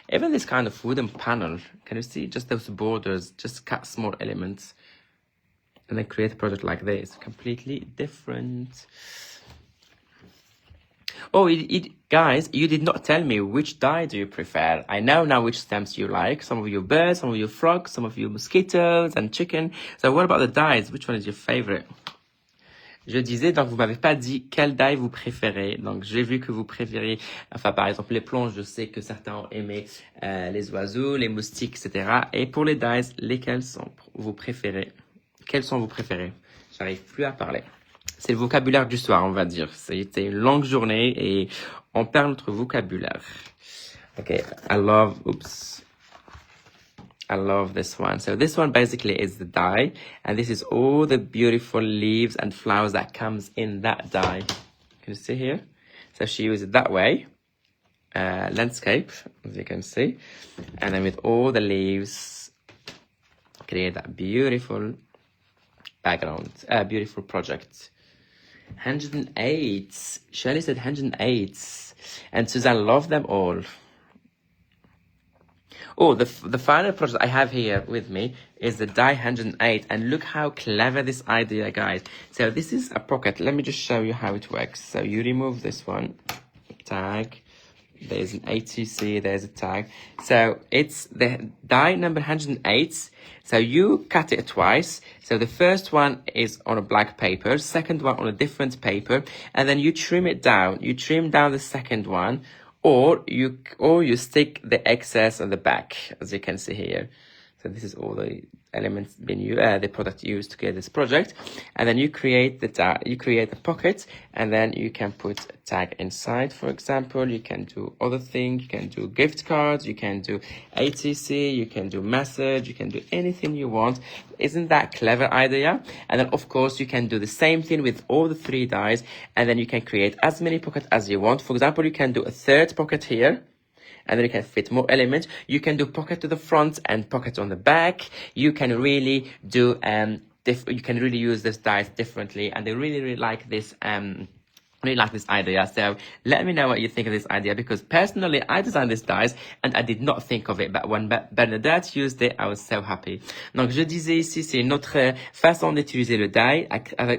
Even this kind of wooden panel, can you see just those borders, just cut small elements and then create a project like this, completely different. Oh, guys, you did not tell me which die do you prefer. I know now which stamps you like. Some of you birds, some of you frogs, some of you mosquitoes and chicken. So what about the dies? Which one is your favorite? Je disais, donc vous m'avez pas dit quel die vous préférez. Donc j'ai vu que vous préférez, enfin par exemple les plonges, je sais que certains ont aimé les oiseaux, les moustiques, etc. Et pour les dies, lesquels sont vos préférés? Quels sont vos préférés? J'arrive plus à parler. C'est le vocabulaire du soir, on va dire. C'était une longue journée et on perd notre vocabulaire. Okay, I love this one. So this one basically is the die, and this is all the beautiful leaves and flowers that comes in that die. Can you see here? So she used it that way, landscape, as you can see, and then with all the leaves, create that beautiful background, beautiful project. 108. Shirley said 108, and Suzanne loved them all. Oh, the final project I have here with me is the die 108, and look how clever this idea, guys. So this is a pocket. Let me just show you how it works. So you remove this one, tag. There's an ATC, there's a tag. So it's the die number 108. So you cut it twice. So the first one is on a black paper, second one on a different paper, and then you trim it down. You trim down the second one, or you stick the excess on the back, as you can see here. So this is all the elements the product used to create this project, and then you create the pocket, and then you can put a tag inside. For example, you can do other things. You can do gift cards. You can do ATC. You can do message. You can do anything you want. Isn't that clever idea? And then of course you can do the same thing with all the three dies, and then you can create as many pockets as you want. For example, you can do a third pocket here, and then you can fit more elements. You can do pocket to the front and pocket on the back. You can really do you can really use this dies differently, and they really like this idea. So let me know what you think of this idea, because personally I designed this dies and I did not think of it, but when Bernadette used it, I was so happy. Donc je disais ici, c'est une autre façon d'utiliser le die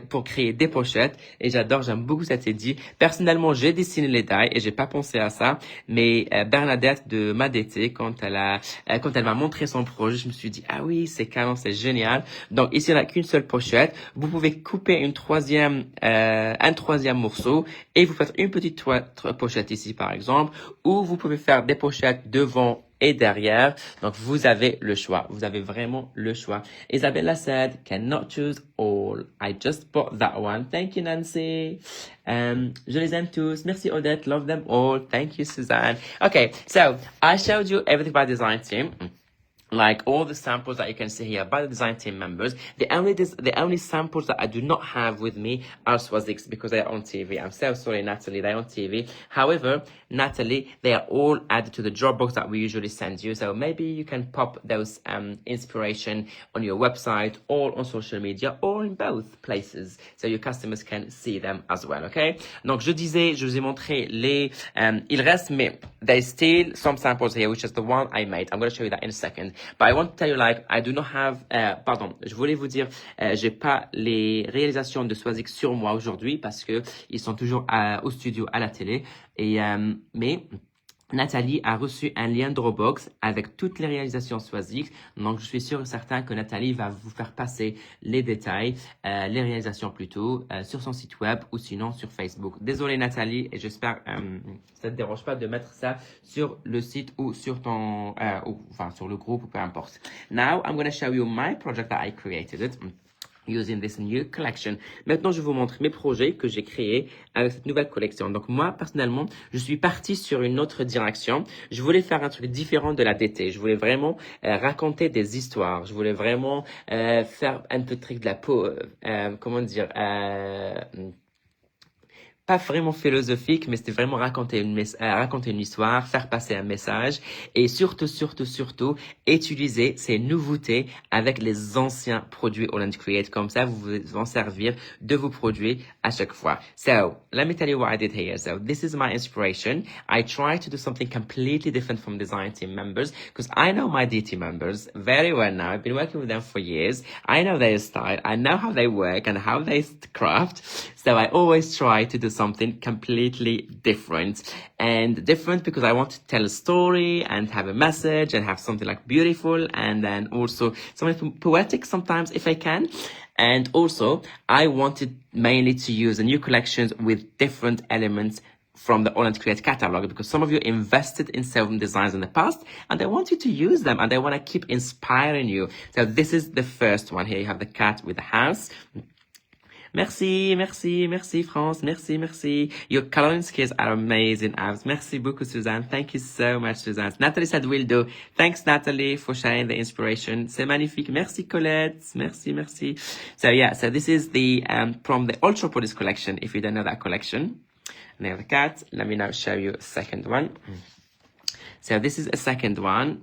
pour créer des pochettes, et j'aime beaucoup cette idée. Personnellement, j'ai dessiné les die et j'ai pas pensé à ça, mais Bernadette m'a DT, quand elle m'a montré son projet, je me suis dit ah oui, c'est canon, c'est génial. Donc ici, il n'y a qu'une seule pochette. Vous pouvez couper un troisième morceau et vous faites une petite pochette ici par exemple, ou vous pouvez faire des pochettes devant et derrière. Donc vous avez le choix, vous avez vraiment le choix. Isabella said cannot choose all, I just bought that one. Thank you, Nancy. Je les aime tous. Merci Odette, love them all. Thank you, Suzanne. Okay, so I showed you everything by design team. like all the samples that you can see here by the design team members. The only samples that I do not have with me are Swaziks because they are on TV. I'm so sorry, Natalie, they're on TV. However, Natalie, they are all added to the Dropbox that we usually send you. So maybe you can pop those inspiration on your website or on social media or in both places so your customers can see them as well, okay? Donc, je vous ai montré les, il reste, mais there's still some samples here, which is the one I made. I'm going to show you that in a second. But I want to tell you, like, I do not have, pardon, je voulais vous dire, j'ai pas les réalisations de Swazik sur moi aujourd'hui parce que ils sont toujours au studio à la télé. Et, mais Nathalie a reçu un lien Dropbox avec toutes les réalisations Swazik. Donc, je suis sûr et certain que Nathalie va vous faire passer les détails, les réalisations plutôt, sur son site web ou sinon sur Facebook. Désolée Nathalie, et j'espère ça te dérange pas de mettre ça sur le site ou sur ton, enfin sur le groupe ou peu importe. Now, I'm going to show you my project that I created it. Using this new collection. Maintenant, je vous montre mes projets que j'ai créés avec cette nouvelle collection. Donc, moi, personnellement, je suis parti sur une autre direction. Je voulais faire un truc différent de la DT. Je voulais vraiment raconter des histoires. Je voulais vraiment faire un peu de truc de la peau, comment dire, pas vraiment philosophique, mais c'était vraiment raconter une histoire, faire passer un message et surtout, utiliser ces nouveautés avec les anciens produits AALL Create. Comme ça, vous vous en servir de vos produits à chaque fois. So, let me tell you what I did here. So, this is my inspiration. I tried to do something completely different from design team members because I know my DT members very well now. I've been working with them for years. I know their style. I know how they work and how they craft. So, I always try to do something completely different. And different because I want to tell a story and have a message and have something like beautiful and then also something poetic sometimes if I can. And also, I wanted mainly to use the new collections with different elements from the AALL Create catalog because some of you invested in certain designs in the past and they want you to use them and they want to keep inspiring you. So this is the first one. Here you have the cat with the house. Merci, France. Merci. Your coloring skills are amazing, Abs. Merci beaucoup, Suzanne. Thank you so much, Suzanne. Natalie said will do. Thanks, Natalie, for sharing the inspiration. C'est magnifique. Merci, Colette. Merci. So yeah, so this is the, from the Ultra Produce collection, if you don't know that collection. And they have the cat. Let me now show you a second one. So this is a second one.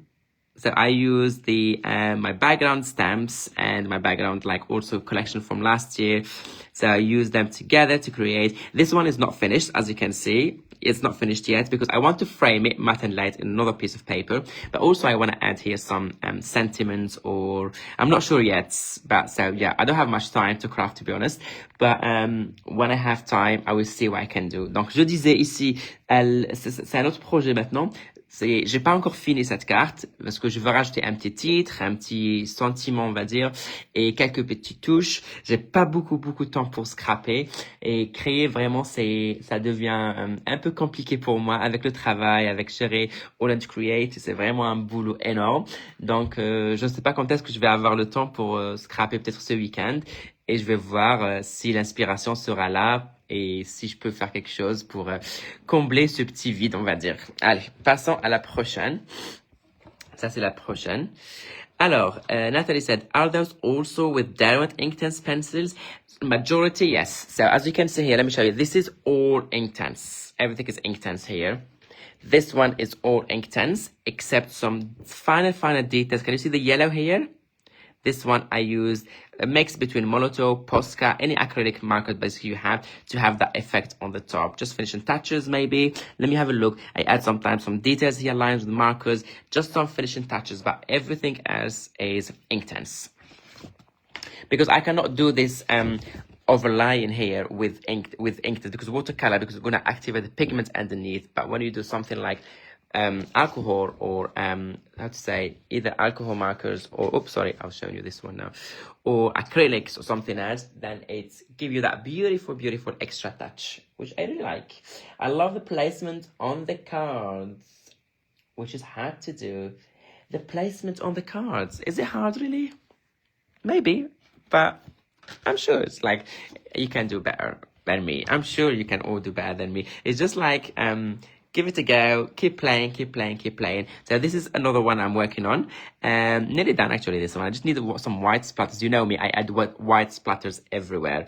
So I use the my background stamps and my background like also collection from last year. So I use them together to create. This one is not finished, as you can see. It's not finished yet because I want to frame it matte and light in another piece of paper. But also I want to add here some sentiments or I'm not sure yet. But so yeah, I don't have much time to craft to be honest. But when I have time, I will see what I can do. Donc je disais ici, c'est un autre projet maintenant. J'ai pas encore fini cette carte parce que je veux rajouter un petit titre, un petit sentiment on va dire et quelques petites touches. J'ai pas beaucoup de temps pour scraper et créer vraiment ça devient un peu compliqué pour moi avec le travail, avec gérer AALL Create, c'est vraiment un boulot énorme. Donc je ne sais pas quand est-ce que je vais avoir le temps pour scraper peut-être ce week-end et je vais voir si l'inspiration sera là. Et si je peux faire quelque chose pour combler ce petit vide, on va dire. Allez, passons à la prochaine. Ça, c'est la prochaine. Alors, Natalie said, are those also with Derwent Inktense pencils? Majority, yes. So, as you can see here, let me show you. This is all Inktense. Everything is Inktense here. This one is all Inktense, except some finer details. Can you see the yellow here? This one I used a mix between Molotow, Posca, any acrylic marker basically you have to have that effect on the top. Just finishing touches maybe. Let me have a look. I add sometimes some details here, lines with markers, just some finishing touches, but everything else is Inktense. Because I cannot do this overlaying here with ink because watercolor because we're going to activate the pigment underneath. But when you do something like alcohol or how to say either alcohol markers or oops sorry I'll show you this one now or acrylics or something else, then it's give you that beautiful extra touch which I really like. I love the placement on the cards, which is hard to do. The placement on the cards, is it hard really? Maybe, but I'm sure it's like you can do better than me. I'm sure you can all do better than me. It's just like give it a go, keep playing, keep playing, keep playing. So this is another one I'm working on. Nearly done actually, this one. I just need some white splatters. You know me, I add white splatters everywhere.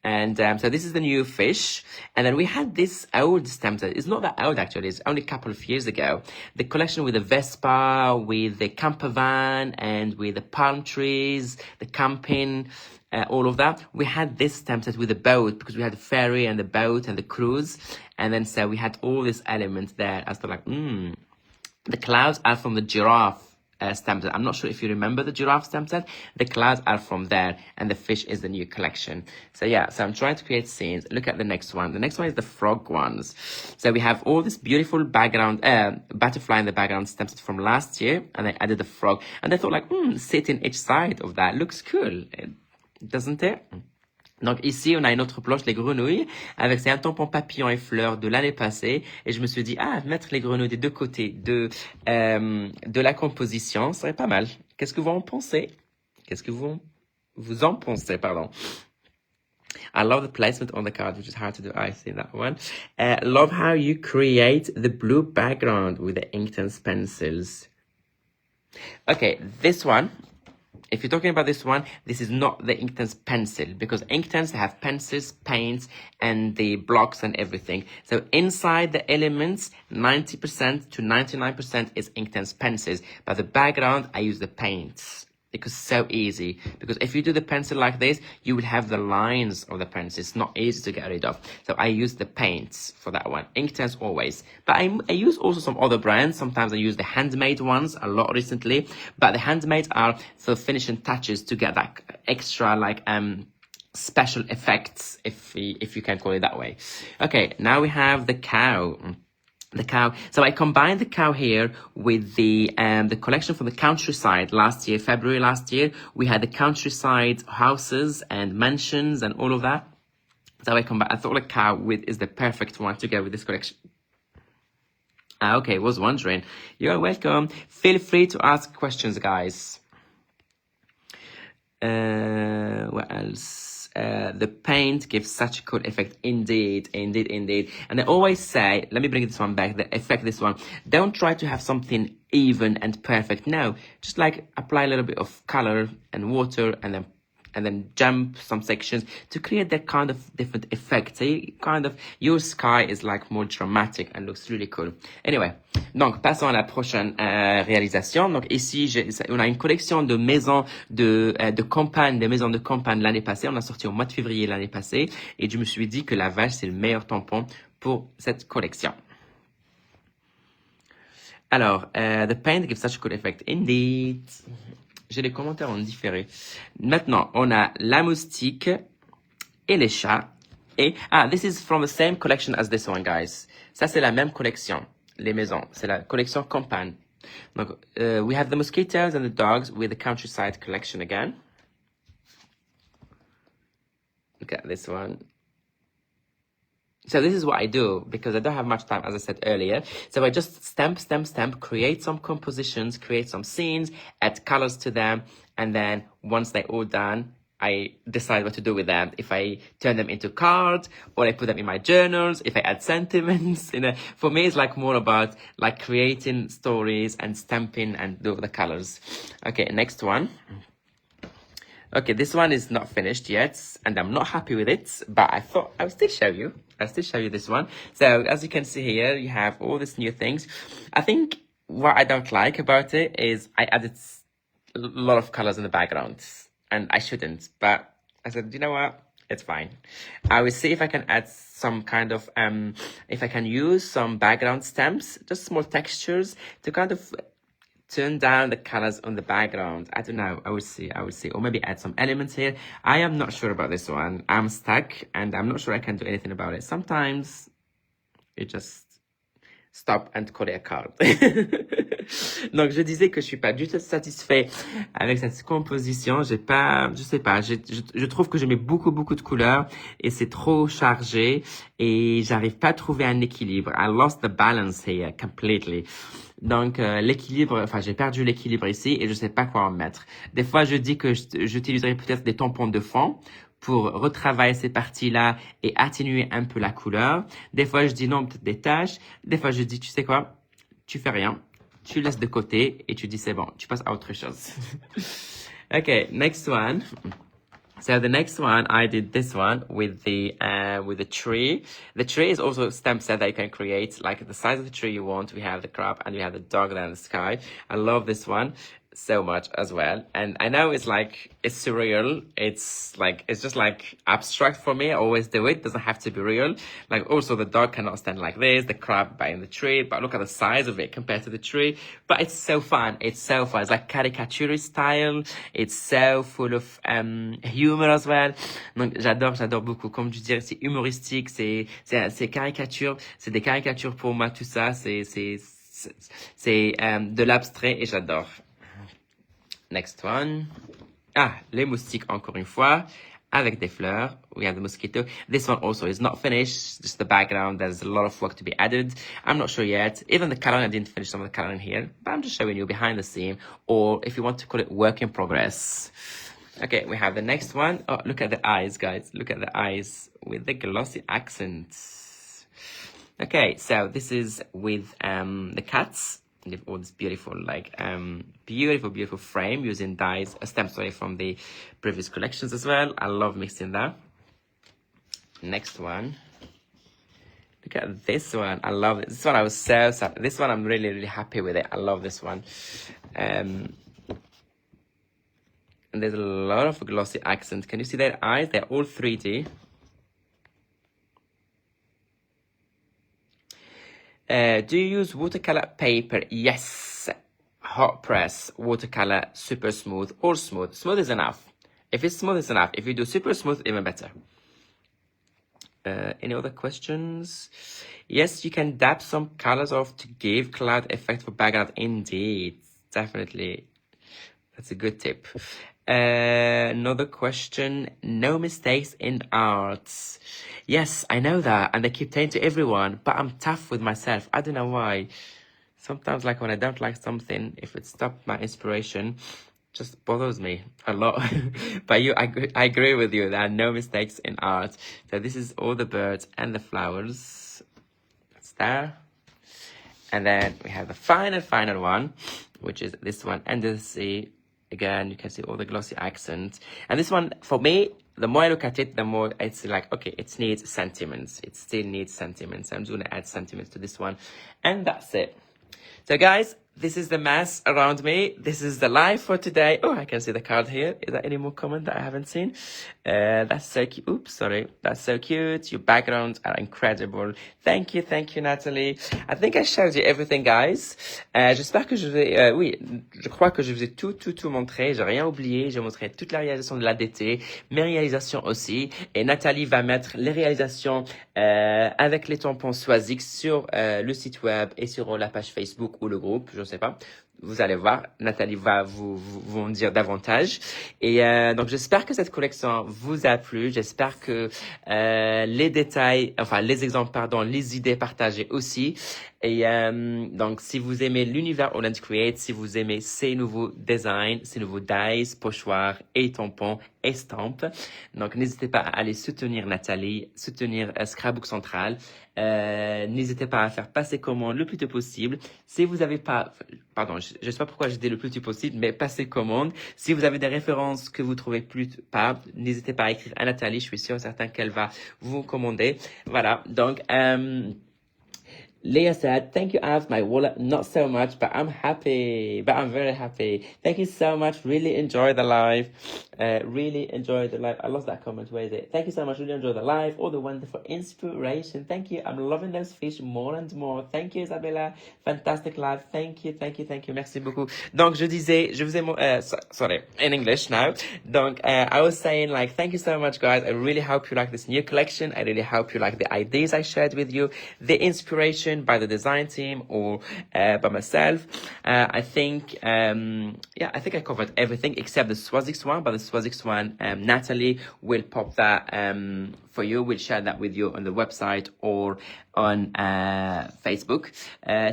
And so this is the new fish. And then we had this old stamp set. It's not that old actually, it's only a couple of years ago. The collection with the Vespa, with the camper van, and with the palm trees, the camping, all of that. We had this stamp set with the boat because we had the ferry and the boat and the cruise. And then so we had all these elements there. I was like, the clouds are from the giraffe stamp set. I'm not sure if you remember the giraffe stamp set. The clouds are from there, and the fish is the new collection. So yeah, so I'm trying to create scenes. Look at the next one. The next one is the frog ones. So we have all this beautiful background, butterfly in the background stamp set from last year, and I added the frog. And I thought like, sit in each side of that. Looks cool, doesn't it? Donc ici, on a une autre planche, les grenouilles, avec c'est un tampon papillon et fleurs de l'année passée. Et je me suis dit, mettre les grenouilles des deux côtés de la composition serait pas mal. Qu'est-ce que vous en pensez? Qu'est-ce que vous en pensez, pardon? I love the placement on the card, which is hard to do. I see that one. Love how you create the blue background with the Inktense pencils. Okay, this one. If you're talking about this one, this is not the Inktense pencil, because Inktense have pencils, paints, and the blocks and everything. So inside the elements, 90% to 99% is Inktense pencils, but the background, I use the paints. Because it's so easy. Because if you do the pencil like this, you will have the lines of the pencil. It's not easy to get rid of. So I use the paints for that one. Inktense always. But I use also some other brands. Sometimes I use the handmade ones a lot recently. But the handmade are for finishing touches to get that extra special effects, if you can call it that way. Okay, now we have the cow. The cow. So I combined the cow here with the collection from the countryside last year, February last year. We had the countryside houses and mansions and all of that. So I thought the cow is the perfect one to go with this collection. Okay, was wondering. You're welcome. Feel free to ask questions, guys. What else? The paint gives such a cool effect. Indeed. And I always say, let me bring this one back, the effect, this one. Don't try to have something even and perfect. No, just like apply a little bit of color and water and then jump some sections to create that kind of different effect. So your sky is like more dramatic and looks really cool. Anyway, donc passons à la prochaine réalisation. Donc ici, on a une collection de maisons de campagne, des maisons de campagne l'année passée. On a sorti au mois de février l'année passée, et je me suis dit que la vache c'est le meilleur tampon pour cette collection. Alors, the paint gives such a good effect. Indeed. J'ai les commentaires en différé. Maintenant, on a la moustique et les chats. Et, this is from the same collection as this one, guys. Ça, c'est la même collection. Les maisons. C'est la collection campagne. Donc, we have the mosquitoes and the dogs with the countryside collection again. Look at this one. So this is what I do, because I don't have much time, as I said earlier. So I just stamp, create some compositions, create some scenes, add colors to them. And then once they're all done, I decide what to do with them. If I turn them into cards, or I put them in my journals, if I add sentiments, for me, it's like more about like creating stories and stamping and do the colors. Okay, next one. Okay, this one is not finished yet, and I'm not happy with it, but I thought I would still show you. I'll still show you this one. So as you can see here, you have all these new things. I think what I don't like about it is I added a lot of colors in the background, and I shouldn't, but I said, you know what? It's fine. I will see if I can add some kind of, if I can use some background stamps, just small textures to kind of turn down the colors on the background. I don't know. I will see. Or maybe add some elements here. I am not sure about this one. I'm stuck and I'm not sure I can do anything about it. Sometimes you just stop and coller a card. Donc, je disais que je suis pas du tout satisfait avec cette composition. Je sais pas, je trouve que je mets beaucoup de couleurs et c'est trop chargé et j'arrive pas à trouver un équilibre. I lost the balance here completely. Donc, l'équilibre, j'ai perdu l'équilibre ici et je sais pas quoi en mettre. Des fois, je dis que j'utiliserai peut-être des tampons de fond pour retravailler ces parties-là et atténuer un peu la couleur. Des fois, je dis non, peut-être des taches. Des fois, je dis, tu sais quoi? Tu fais rien. Tu laisses de côté et tu dis, c'est bon, tu passes à autre chose. Okay, next one. So the next one, I did this one with the tree. The tree is also a stamp set that you can create, like the size of the tree you want. We have the crab and we have the dog and the sky. I love this one so much as well. And I know it's surreal. It's just like abstract for me. I always do it. Doesn't have to be real. Like also the dog cannot stand like this, the crab by in the tree, but look at the size of it compared to the tree. But it's so fun. It's so fun. It's like caricature style. It's so full of humor as well. Donc j'adore beaucoup. Comme je dirais, c'est humoristique, c'est caricature, c'est des caricatures pour moi, tout ça, c'est de l'abstrait et j'adore. Next one. Ah, les moustiques encore une fois, avec des fleurs. We have the mosquito. This one also is not finished, just the background. There's a lot of work to be added. I'm not sure yet. Even the coloring, I didn't finish some of the coloring here, but I'm just showing you behind the scene, or if you want to call it work in progress. Okay, we have the next one. Oh, look at the eyes, guys. Look at the eyes with the glossy accents. Okay, so this is with the cats. All this beautiful, beautiful frame using dyes, stamps from the previous collections as well. I love mixing that. Next one. Look at this one. I love it. This one I was so sad. This one I'm really, really happy with it. I love this one. And there's a lot of glossy accents. Can you see their eyes? They're all 3D. Do you use watercolor paper? Yes. Hot press, watercolor, super smooth or smooth. Smooth is enough. If it's smooth, it's enough. If you do super smooth, even better. Any other questions? Yes, you can dab some colors off to give cloud effect for background. Indeed. Definitely. That's a good tip. Another question. No mistakes in art. Yes, I know that. And I keep telling to everyone, but I'm tough with myself. I don't know why. Sometimes like when I don't like something, if it stopped my inspiration, just bothers me a lot. But I agree with you. There are no mistakes in art. So this is all the birds and the flowers. That's there. And then we have the final one, which is this one, under the sea. Again, you can see all the glossy accents. And this one, for me, the more I look at it, the more it's like, okay, it needs sentiments. It still needs sentiments. I'm just going to add sentiments to this one. And that's it. So guys, this is the mess around me. This is the life for today. Oh, I can see the card here. Is there any more comment that I haven't seen? That's so cute. Oops, sorry. That's so cute. Your backgrounds are incredible. Thank you, Nathalie. I think I showed you everything, guys. J'espère que je vais, oui, je crois que je vous ai tout montré. J'ai rien oublié. J'ai montré toute la réalisation de l'ADT, mes réalisations aussi. Et Nathalie va mettre les réalisations avec les tampons Swazik sur le site web et sur la page Facebook ou le groupe. Je sais pas. Vous allez voir, Nathalie va vous en dire davantage. Et donc j'espère que cette collection vous a plu. J'espère que les détails, enfin les exemples, pardon, les idées partagées aussi. Et donc si vous aimez l'univers AALL Create, si vous aimez ces nouveaux designs, ces nouveaux dies, pochoirs et tampons, estampes, donc n'hésitez pas à aller soutenir Nathalie, soutenir Scrapbook Central. N'hésitez pas à faire passer commande le plus tôt possible. Si vous avez pas, pardon, je sais pas pourquoi j'ai dit le plus tôt possible, mais passer commande. Si vous avez des références que vous trouvez pas, n'hésitez pas à écrire à Nathalie. Je suis sûr et certain qu'elle va vous commander. Voilà. Donc, Leah said, thank you, Abs. My wallet, not so much, but I'm happy. But I'm very happy. Thank you so much. Really enjoy the live. Really enjoy the live. I lost that comment. Where is it? Thank you so much. Really enjoy the live. All the wonderful inspiration. Thank you. I'm loving those fish more and more. Thank you, Isabella. Fantastic live. Thank you. Merci beaucoup. Donc, je disais, je vous ai, sorry, in English now. Donc, I was saying like, thank you so much, guys. I really hope you like this new collection. I really hope you like the ideas I shared with you, the inspiration by the design team or by myself. I think I covered everything except the Swazik one. But the Swazik one, Natalie will pop that for you. We'll share that with you on the website or on Facebook.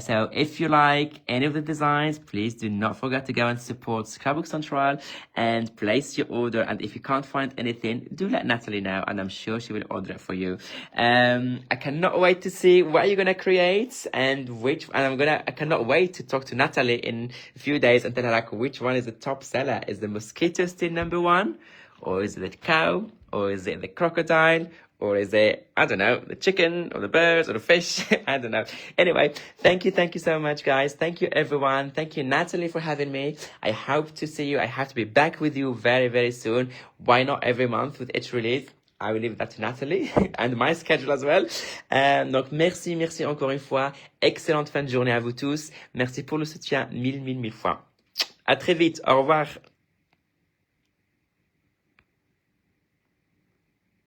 So if you like any of the designs, please do not forget to go and support Scrapbook Central and place your order. And if you can't find anything, do let Natalie know, and I'm sure she will order it for you. I cannot wait to see what you're gonna create and I cannot wait to talk to Natalie in a few days and tell her like which one is the top seller. Is the mosquito still number one, or is it the cow, or is it the crocodile? Or is it, I don't know, the chicken or the birds or the fish? I don't know. Anyway, thank you so much, guys. Thank you, everyone. Thank you, Natalie, for having me. I hope to see you. I have to be back with you very, very soon. Why not every month with each release? I will leave that to Natalie and my schedule as well. Donc, merci encore une fois. Excellente fin de journée à vous tous. Merci pour le soutien. Mille fois. À très vite. Au revoir.